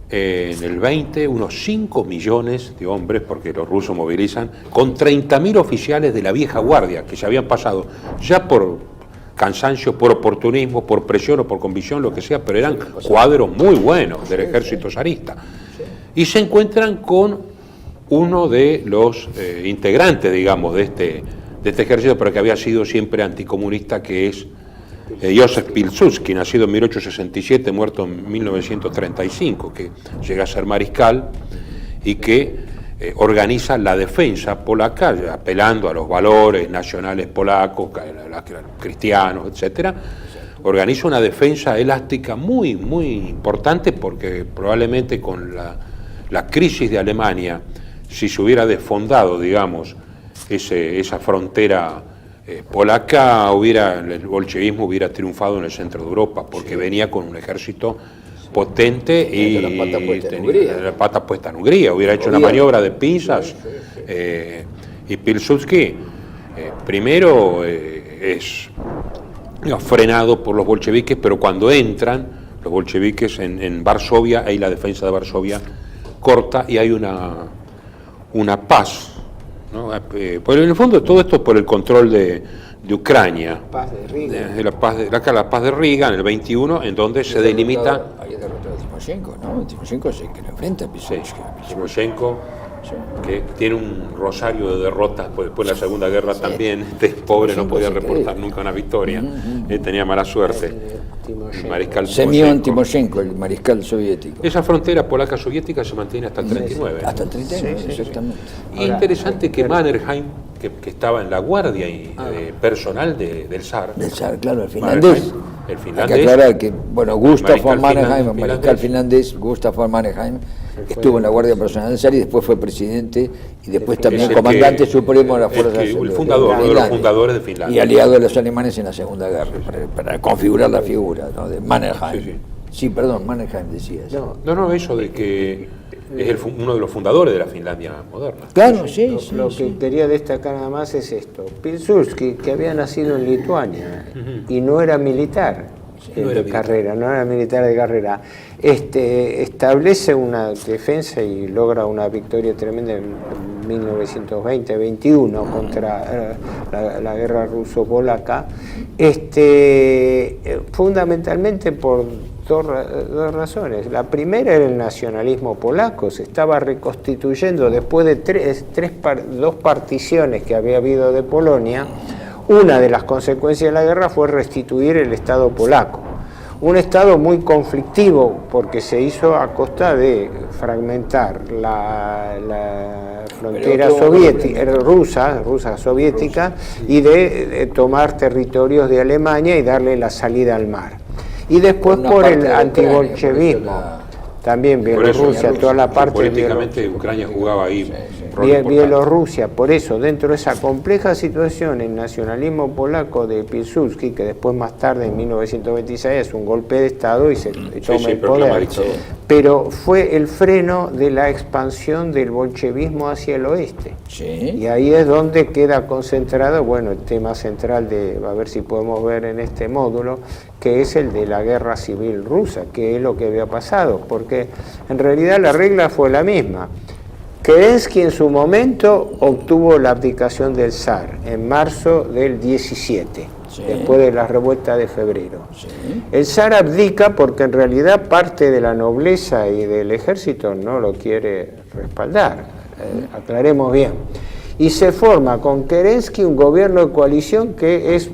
en el 20 unos 5 millones de hombres, porque los rusos movilizan, con 30.000 oficiales de la vieja guardia, que se habían pasado ya por cansancio, por oportunismo, por presión o por convicción, lo que sea, pero eran cuadros muy buenos del ejército zarista. Y se encuentran con uno de los integrantes, digamos, de este ejército, pero que había sido siempre anticomunista, que es Józef Pilsudski, nacido en 1867, muerto en 1935, que llega a ser mariscal y que organiza la defensa polaca, apelando a los valores nacionales polacos, cristianos, etcétera. Organiza una defensa elástica muy, muy importante, porque probablemente con la crisis de Alemania, si se hubiera desfondado, digamos, esa frontera polaca, el bolchevismo hubiera triunfado en el centro de Europa, porque venía con un ejército potente y tenía la pata puesta en Hungría, hubiera hecho una maniobra de pinzas. Y Pilsudski primero es frenado por los bolcheviques, pero cuando entran los bolcheviques en Varsovia, ahí la defensa de Varsovia corta y hay una paz, ¿no? En el fondo todo esto por el control de Ucrania, Paz de Riga. la paz de Riga en el 21, en donde se delimita. Había derrotado a Timoshenko, ¿no? Timoshenko es el que lo enfrenta a Pilsudski. Timoshenko, que tiene un rosario de derrotas, pues después de la Segunda Guerra también, pobre, no podía reportar nunca una victoria, tenía mala suerte. El mariscal Semyon Timoshenko, el mariscal soviético. Esa frontera polaca-soviética se mantiene hasta el 39. Hasta el 39, exactamente. Y interesante que Mannerheim, que estaba en la guardia personal del zar. Del zar, claro, el finlandés. El finlandés. Hay que aclarar que, bueno, Gustav von Mannerheim, el mariscal finlandés, Gustav von Mannerheim, estuvo en la guardia personal del zar y después fue presidente y después también comandante supremo de las fuerzas de uno de los fundadores de Finlandia. Y aliado de los alemanes en la Segunda Guerra, para configurar la figura, ¿no?, de Mannerheim. Sí, perdón, Mannerheim decías. No, eso de que es uno de los fundadores de la Finlandia moderna. Claro, sí. Lo que quería destacar nada más es esto. Pilsudski, que había nacido en Lituania y no era militar de carrera, establece una defensa y logra una victoria tremenda en 1920-21 contra la guerra ruso-polaca, fundamentalmente por dos razones. La primera era el nacionalismo polaco, se estaba reconstituyendo después de dos particiones que había habido de Polonia. Una de las consecuencias de la guerra fue restituir el Estado polaco. Un Estado muy conflictivo porque se hizo a costa de fragmentar la frontera soviética, rusa soviética, y de tomar territorios de Alemania y darle la salida al mar. Y después por el antibolchevismo. También Bielorrusia, toda la parte políticamente Ucrania jugaba ahí. Bielorrusia, por eso, dentro de esa compleja situación, el nacionalismo polaco de Pilsudski, que después más tarde, en 1926, es un golpe de Estado y se toma el poder, pero fue el freno de la expansión del bolchevismo hacia el oeste. Sí. Y ahí es donde queda concentrado, bueno, el tema central a ver si podemos ver en este módulo, que es el de la guerra civil rusa, que es lo que había pasado, porque en realidad la regla fue la misma. Kerensky en su momento obtuvo la abdicación del zar en marzo del 17, después de la revuelta de febrero. El zar abdica porque en realidad parte de la nobleza y del ejército no lo quiere respaldar, aclaremos bien. Y se forma con Kerensky un gobierno de coalición que es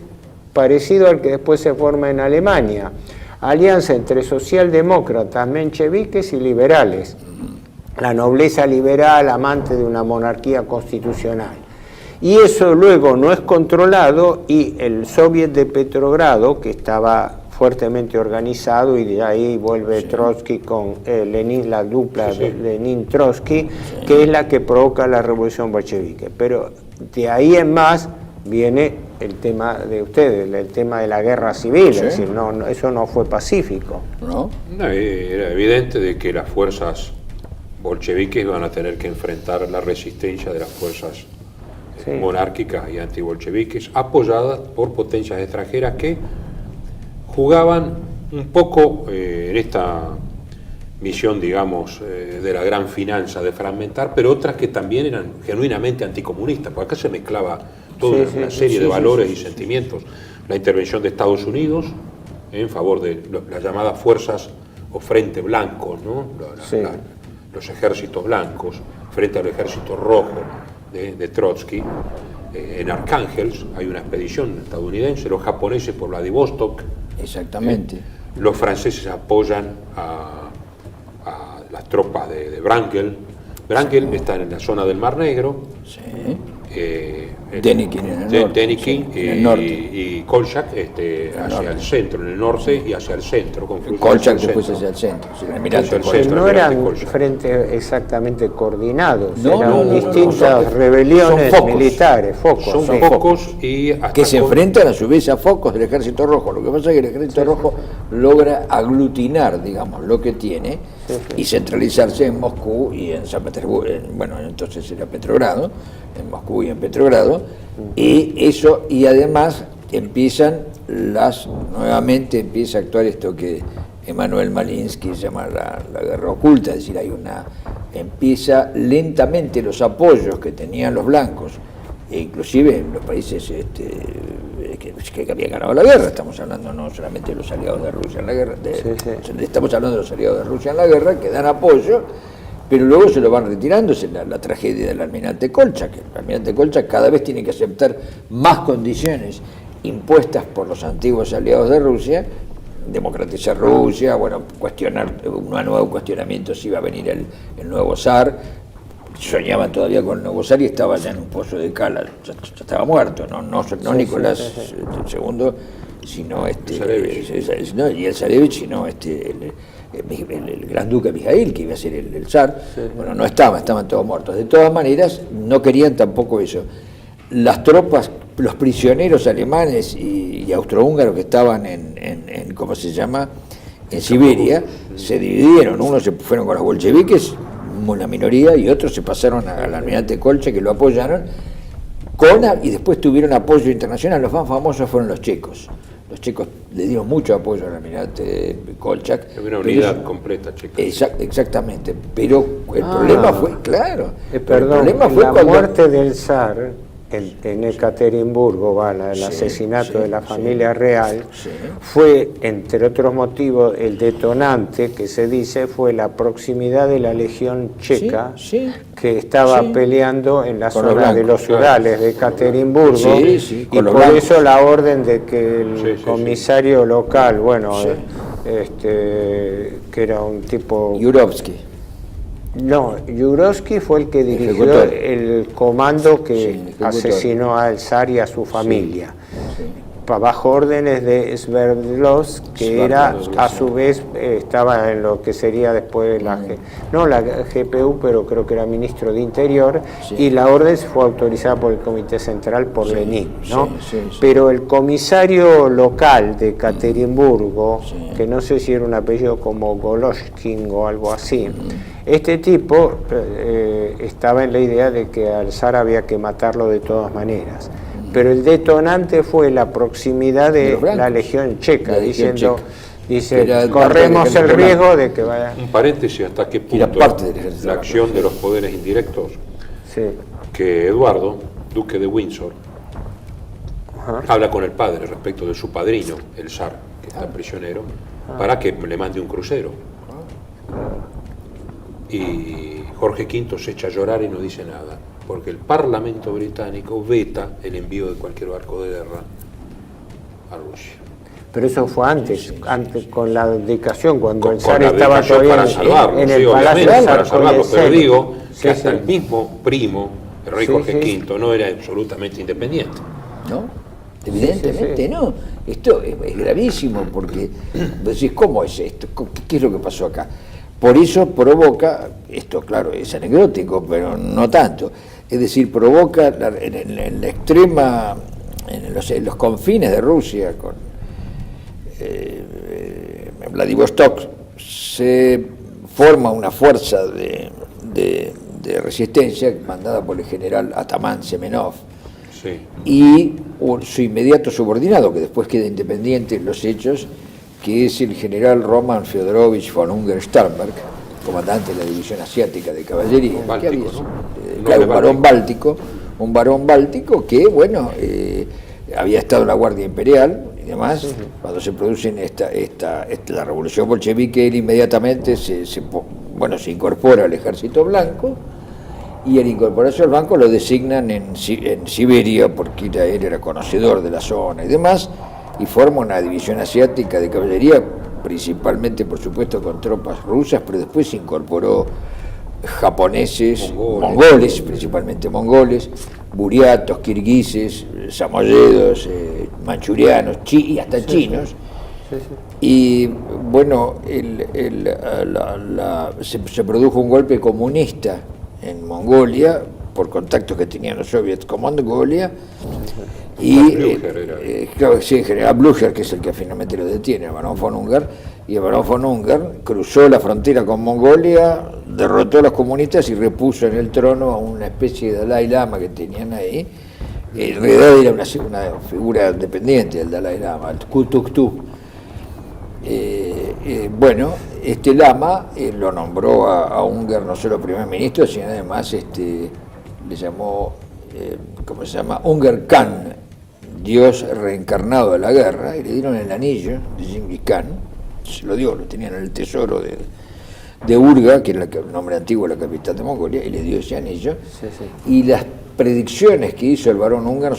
parecido al que después se forma en Alemania, alianza entre socialdemócratas, mencheviques y liberales. La nobleza liberal, amante de una monarquía constitucional. Y eso luego no es controlado y el Soviet de Petrogrado, que estaba fuertemente organizado, y de ahí vuelve Trotsky con Lenin, la dupla de Lenin-Trotsky, que es la que provoca la revolución bolchevique. Pero de ahí en más viene el tema de ustedes, el tema de la guerra civil, es decir, eso no fue pacífico. No, era evidente de que las fuerzas bolcheviques van a tener que enfrentar la resistencia de las fuerzas monárquicas y antibolcheviques, apoyadas por potencias extranjeras que jugaban un poco en esta misión, digamos, de la gran finanza de fragmentar, pero otras que también eran genuinamente anticomunistas, porque acá se mezclaba toda una serie de valores y sentimientos. La intervención de Estados Unidos en favor de las llamadas fuerzas o frente blanco, ¿no? Los ejércitos blancos frente al ejército rojo de Trotsky. En Arcángels hay una expedición estadounidense, los japoneses por Vladivostok. Exactamente. Los franceses apoyan a las tropas de Wrangel. Wrangel está en la zona del Mar Negro. Denikin en el norte. Denikin y Kolchak hacia el centro, en el norte y hacia el centro. Kolchak después hacia el centro. No eran frentes exactamente coordinados, eran distintas rebeliones militares, focos. Son focos y que se enfrentan a su vez a focos del ejército rojo. Lo que pasa es que el ejército rojo logra aglutinar, digamos, lo que tiene y centralizarse en Moscú y en San Petersburgo, bueno, entonces era Petrogrado, en Moscú y en Petrogrado, y eso, y además nuevamente empieza a actuar esto que Emanuel Malinsky llama la guerra oculta, es decir, empieza lentamente los apoyos que tenían los blancos, e inclusive en los países que habían ganado la guerra, estamos hablando no solamente de los aliados de Rusia en la guerra, estamos hablando de los aliados de Rusia en la guerra, que dan apoyo, pero luego se lo van retirando. Es la tragedia del almirante Kolchak. El almirante Kolchak cada vez tiene que aceptar más condiciones impuestas por los antiguos aliados de Rusia, democratizar Rusia, bueno, cuestionar, un nuevo cuestionamiento si iba a venir el nuevo zar. Soñaban todavía con el nuevo zar y estaba ya en un pozo de cala, ya estaba muerto, no Nicolás II, sino y el zarevich, sino el gran duque Mijaíl, que iba a ser el zar. Bueno, no estaban todos muertos. De todas maneras, no querían tampoco eso. Las tropas, los prisioneros alemanes y austrohúngaros que estaban en ¿cómo se llama?, en Siberia, se dividieron. Unos se fueron con los bolcheviques, una minoría, y otros se pasaron al almirante Kolchak, que lo apoyaron, y después tuvieron apoyo internacional. Los más famosos fueron los checos. Los checos le dieron mucho apoyo al almirante Kolchak. Una unidad completa checa. Exactamente, pero el problema fue, claro, la muerte del zar en Ekaterimburgo, el asesinato de la familia real, fue, entre otros motivos, el detonante, que se dice, fue la proximidad de la legión checa, que estaba peleando en la zona de los Urales de Ekaterimburgo, y por eso la orden de que el comisario local, que era un tipo... Yurovsky. No, Yurovsky fue el que dirigió Ejecutor. el comando que Sí, ejecutor. asesinó al zar y a su familia. Sí. Bajo órdenes de Sverdlovsk, que era, a su vez, estaba en lo que sería después la GPU, pero creo que era ministro de Interior, Sí. y la orden fue autorizada por el Comité Central por Lenin, ¿no? Sí. Pero el comisario local de Caterimburgo, Sí. que no sé si era un apellido como Goloshkin o algo así, este tipo estaba en la idea de que al zar había que matarlo de todas maneras. Pero el detonante fue la proximidad De de los blancos. la Legión Checa, La Legión diciendo, Checa. dice, Era el corremos parte el del riesgo de que vaya... Un paréntesis, hasta qué Era punto parte del ejército la blanco, acción sí. de los poderes indirectos, Sí. que Eduardo, duque de Windsor, Ajá. habla con el padre respecto de su padrino, el zar, que está prisionero, para que le mande un crucero. Y Jorge V se echa a llorar y no dice nada, porque el Parlamento británico veta el envío de cualquier barco de guerra a Rusia. Pero eso fue antes con la dedicación, cuando el Con zar la estaba dedicación todavía para salvarlo, en sí, el Palacio obviamente, para Sarkozy. salvarlo, pero digo Sí, que hasta sí. el mismo primo, el rey Sí, Jorge sí. V, no era absolutamente independiente. ¿No? Evidentemente sí. no. Esto es gravísimo porque decís, ¿cómo es esto? ¿Qué es lo que pasó acá? Por eso provoca, esto claro, es anecdótico, pero no tanto, es decir, provoca en la extrema, en los confines de Rusia, con Vladivostok, se forma una fuerza de resistencia mandada por el general Ataman Semenov, Sí. y su inmediato subordinado, que después queda independiente en los hechos, que es el general Roman Fyodorovich von Unger-Sternberg, comandante de la División Asiática de Caballería. Báltico, que había ¿no? sido, Un claro, hombre un varón báltico que, bueno, había estado en la Guardia Imperial y demás. Cuando se produce la revolución bolchevique, él inmediatamente se incorpora al Ejército Blanco, y al incorporarse al banco lo designan en Siberia, porque él era conocedor de la zona y demás, y forma una división asiática de caballería, principalmente, por supuesto, con tropas rusas, pero después se incorporó japoneses, mongoles, principalmente mongoles, buriatos, kirguises, samoyedos, manchurianos, y hasta chinos. Y bueno, se produjo un golpe comunista en Mongolia por contactos que tenían los soviets con Mongolia, y claro, sí, el general Blücher, que es el que finalmente lo detiene, el barón von Ungar, y el barón von Ungar cruzó la frontera con Mongolia, derrotó a los comunistas y repuso en el trono a una especie de Dalai Lama que tenían ahí. En realidad era una figura dependiente del Dalai Lama, el Kutuktu. Bueno, este lama lo nombró a Ungar no solo primer ministro, sino además le llamó, ¿cómo se llama? Ungar Khan, Dios reencarnado de la guerra, y le dieron el anillo de Genghis Khan, se lo dio, lo tenían en el tesoro de Urga, que es el nombre antiguo de la capital de Mongolia, y le dio ese anillo. Y las predicciones que hizo el barón Ungar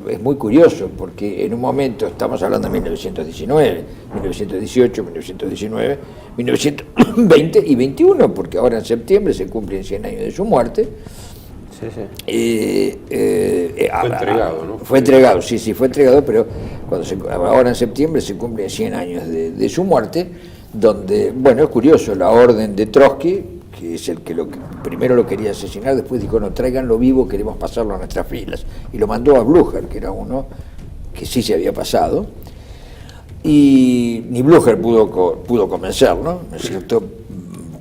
es muy curioso, porque en un momento, estamos hablando de 1919, 1918, 1919, 1920 y 21, porque ahora en septiembre se cumplen 100 años de su muerte. Fue entregado, ¿no? Fue entregado, sí, fue entregado, pero ahora en septiembre se cumplen 100 años de su muerte, donde, bueno, es curioso, la orden de Trotsky, que es el que primero lo quería asesinar, después dijo, no, tráiganlo vivo, queremos pasarlo a nuestras filas, y lo mandó a Blücher, que era uno que sí se había pasado, y ni Blücher pudo convencerlo, ¿no es cierto?,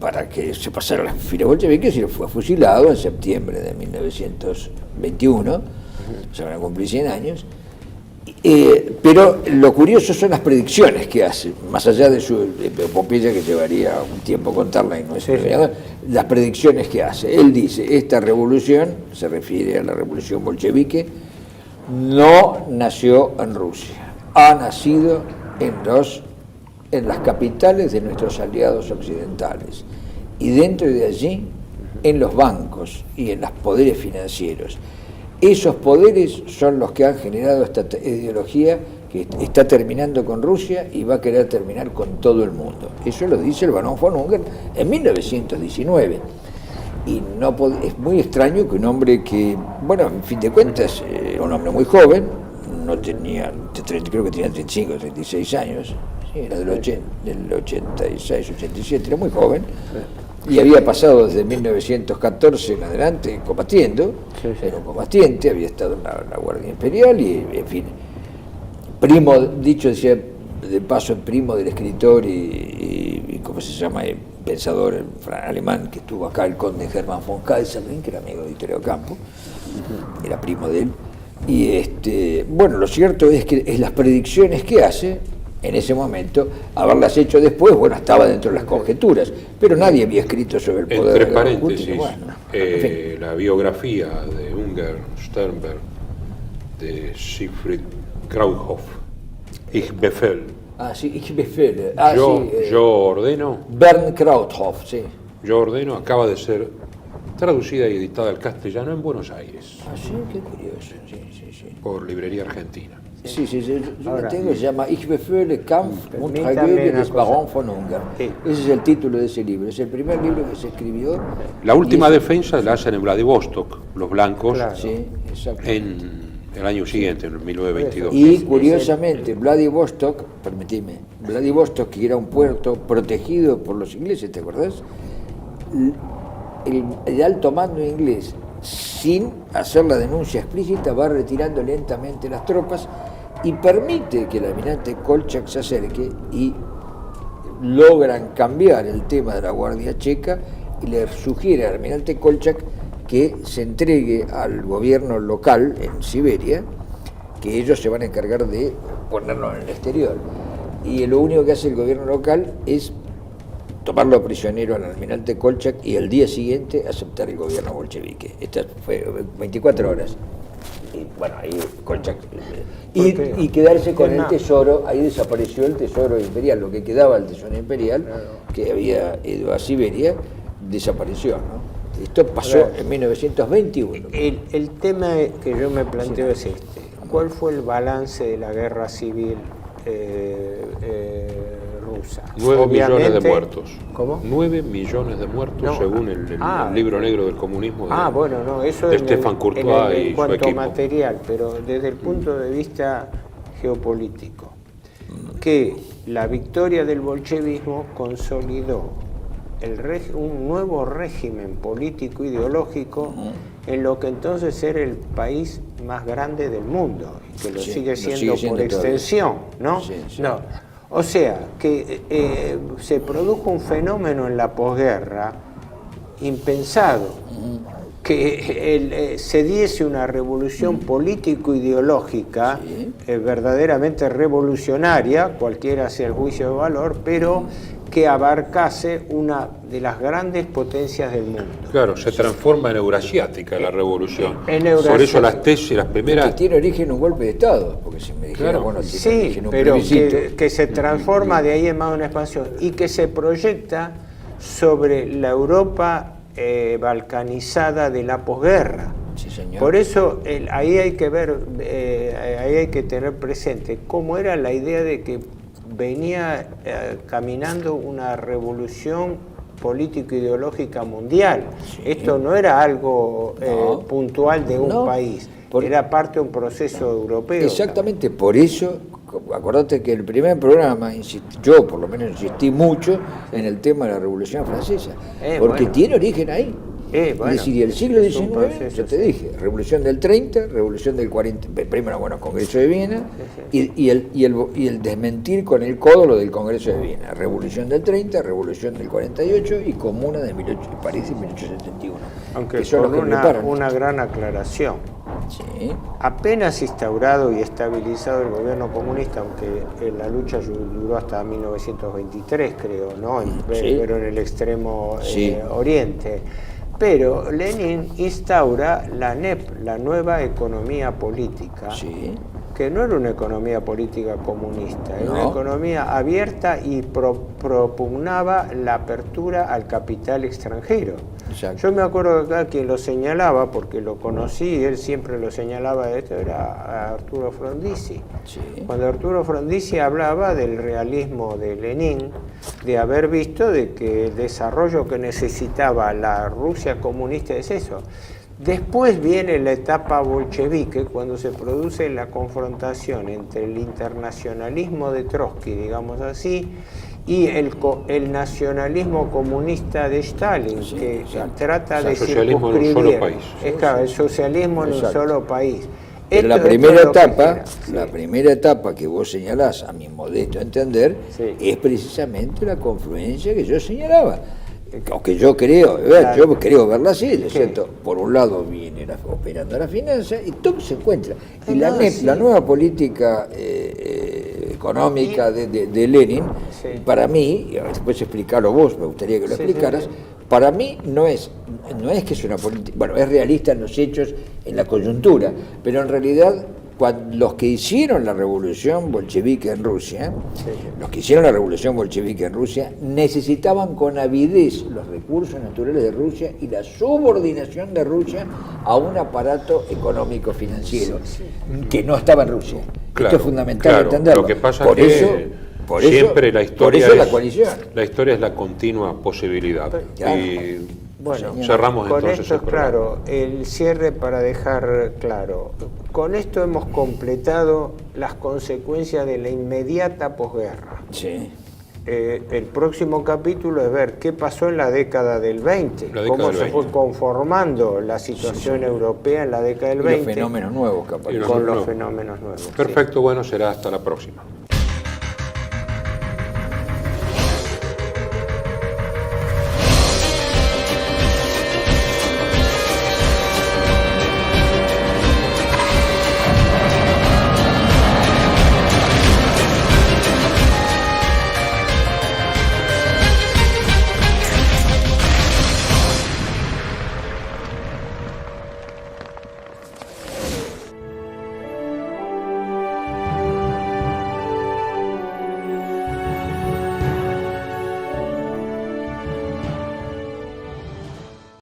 para que se pasara a las filas bolcheviques, y fue fusilado en septiembre de 1921, se van a cumplir 100 años. Pero lo curioso son las predicciones que hace, más allá de su epopeya, que llevaría un tiempo contarla y no es las predicciones que hace. Él dice, esta revolución, se refiere a la revolución bolchevique, no nació en Rusia, ha nacido en las capitales de nuestros aliados occidentales, y dentro de allí en los bancos y en los poderes financieros. Esos poderes son los que han generado esta ideología que está terminando con Rusia y va a querer terminar con todo el mundo. Eso lo dice el barón von Ungar en 1919. Y es muy extraño que un hombre que, bueno, en fin de cuentas, era un hombre muy joven, no tenía, creo que tenía 35, 36 años, sí, era del 86, 87, era muy joven, y había pasado desde 1914 en adelante combatiendo, era un combatiente, había estado en la Guardia Imperial y, en fin, primo, dicho decía de paso, primo del escritor y ¿cómo se llama?, pensador alemán que estuvo acá, el conde Hermann von Kaiserling, que era amigo de Vittorio Campo, era primo de él. Y bueno, lo cierto es que las predicciones que hace en ese momento, haberlas hecho después, bueno, estaba dentro de las conjeturas, pero nadie había escrito sobre el poder. Entre paréntesis, bueno, la biografía de Unger Sternberg, de Siegfried Krauthoff, Ich Befehl. Sí, Ich Befehl. Yo ordeno. Bernd Krauthoff, sí. Yo ordeno, acaba de ser traducida y editada al castellano en Buenos Aires. Sí, qué curioso, sí. Por Librería Argentina. Sí, yo la tengo, se llama Ich befehle Kampf und Tragödie des Baron von Unger. Sí. Ese es el título de ese libro, es el primer libro que se escribió. La última defensa la hacen en Vladivostok, los blancos, claro. Sí, en el año siguiente, en el 1922. Y curiosamente, Vladivostok, permitime, Vladivostok, que era un puerto protegido por los ingleses, ¿te acordás? El alto mando inglés, sin hacer la denuncia explícita, va retirando lentamente las tropas y permite que el almirante Kolchak se acerque y logran cambiar el tema de la Guardia Checa y le sugiere al almirante Kolchak que se entregue al gobierno local en Siberia, que ellos se van a encargar de ponerlo en el exterior. Y lo único que hace el gobierno local es tomarlo prisionero al almirante Kolchak y el día siguiente aceptar el gobierno bolchevique. Esta fue 24 horas. Y bueno, ahí Kolchak. Y quedarse con el tesoro, ahí desapareció el tesoro imperial, lo que quedaba del tesoro imperial, que había ido a Siberia, desapareció, ¿no? Esto pasó en 1921. El tema que yo me planteo es este. ¿Cuál fue el balance de la guerra civil rusa? 9 millones de muertos. ¿Cómo? 9 millones de muertos, según el libro negro del comunismo eso de Stefan Courtois y en cuanto su equipo. Material, pero desde el punto de vista geopolítico, que la victoria del bolchevismo consolidó un nuevo régimen político ideológico en lo que entonces era el país más grande del mundo, que lo sigue siendo por extensión, ¿no? No. O sea, que se produjo un fenómeno en la posguerra impensado, que se diese una revolución político-ideológica verdaderamente revolucionaria, cualquiera sea el juicio de valor, pero que abarcase una de las grandes potencias del mundo. Claro, se transforma en eurasiática la revolución. Por eso las tesis, las primeras... Que tiene origen en un golpe de Estado, porque si me dijera, bueno, tiene origen en un pero plebiscito. que se transforma de ahí en más una expansión y que se proyecta sobre la Europa balcanizada de la posguerra. Sí, señor. Por eso ahí hay que ver, ahí hay que tener presente cómo era la idea de que venía caminando una revolución político-ideológica mundial. Sí. Esto no era algo puntual de un país, era parte de un proceso europeo. Exactamente, por eso, acordate que el primer programa, yo por lo menos insistí mucho en el tema de la Revolución Francesa, porque tiene origen ahí. Es decir, el siglo XIX, yo te dije, Revolución del 30, Revolución del 40, primero, Congreso de Viena, y el desmentir con el codo lo del Congreso de Viena, Revolución del 30, Revolución del 48 y Comuna de París en 1871. Aunque con una gran aclaración. Sí. Apenas instaurado y estabilizado el gobierno comunista, aunque la lucha duró hasta 1923, creo, ¿no? Pero en el extremo oriente. Pero Lenin instaura la NEP, la nueva economía política, que no era una economía política comunista, era una economía abierta y propugnaba la apertura al capital extranjero. Exacto. Yo me acuerdo que acá quien lo señalaba, porque lo conocí, él siempre lo señalaba esto, era Arturo Frondizi. Sí. Cuando Arturo Frondizi hablaba del realismo de Lenin, de haber visto de que el desarrollo que necesitaba la Rusia comunista es eso. Después viene la etapa bolchevique, cuando se produce la confrontación entre el internacionalismo de Trotsky, digamos así, y el nacionalismo comunista de Stalin, Sí, que exacto. trata O sea, de socialismo en un circunscribir. solo país. Es claro, el socialismo en un Exacto. solo país. Pero la Esto es primera lo que etapa, genera, sí. la primera etapa que vos señalás, a mi modesto entender, Sí. es precisamente la confluencia que yo señalaba. O que yo creo, Claro. yo creo verla así, ¿no es Sí. cierto? Por un lado viene operando la finanza y todo se encuentra. Y No, sí. la nueva política económica de Lenin, Sí. para mí, y después explicarlo vos, me gustaría que lo Sí, explicaras, sí, sí. para mí no es que es una política, bueno, es realista en los hechos, en la coyuntura, pero en realidad los que hicieron la revolución bolchevique en Rusia, necesitaban con avidez los recursos naturales de Rusia y la subordinación de Rusia a un aparato económico financiero que no estaba en Rusia. Claro, Esto es fundamental claro. entenderlo. Lo que pasa por es eso, que siempre la historia por eso es la coalición. La historia es la continua posibilidad. Claro. Y Bueno, cerramos con entonces esto el es programa. claro, el cierre para dejar claro. Con esto hemos completado las consecuencias de la inmediata posguerra. Sí. El próximo capítulo es ver qué pasó en la década del 20, La década cómo del se 20. fue conformando la situación europea en la década del Y los 20 fenómenos nuevos que aparecen. con nuevos. los fenómenos nuevos. sí. Perfecto, bueno, será hasta la próxima.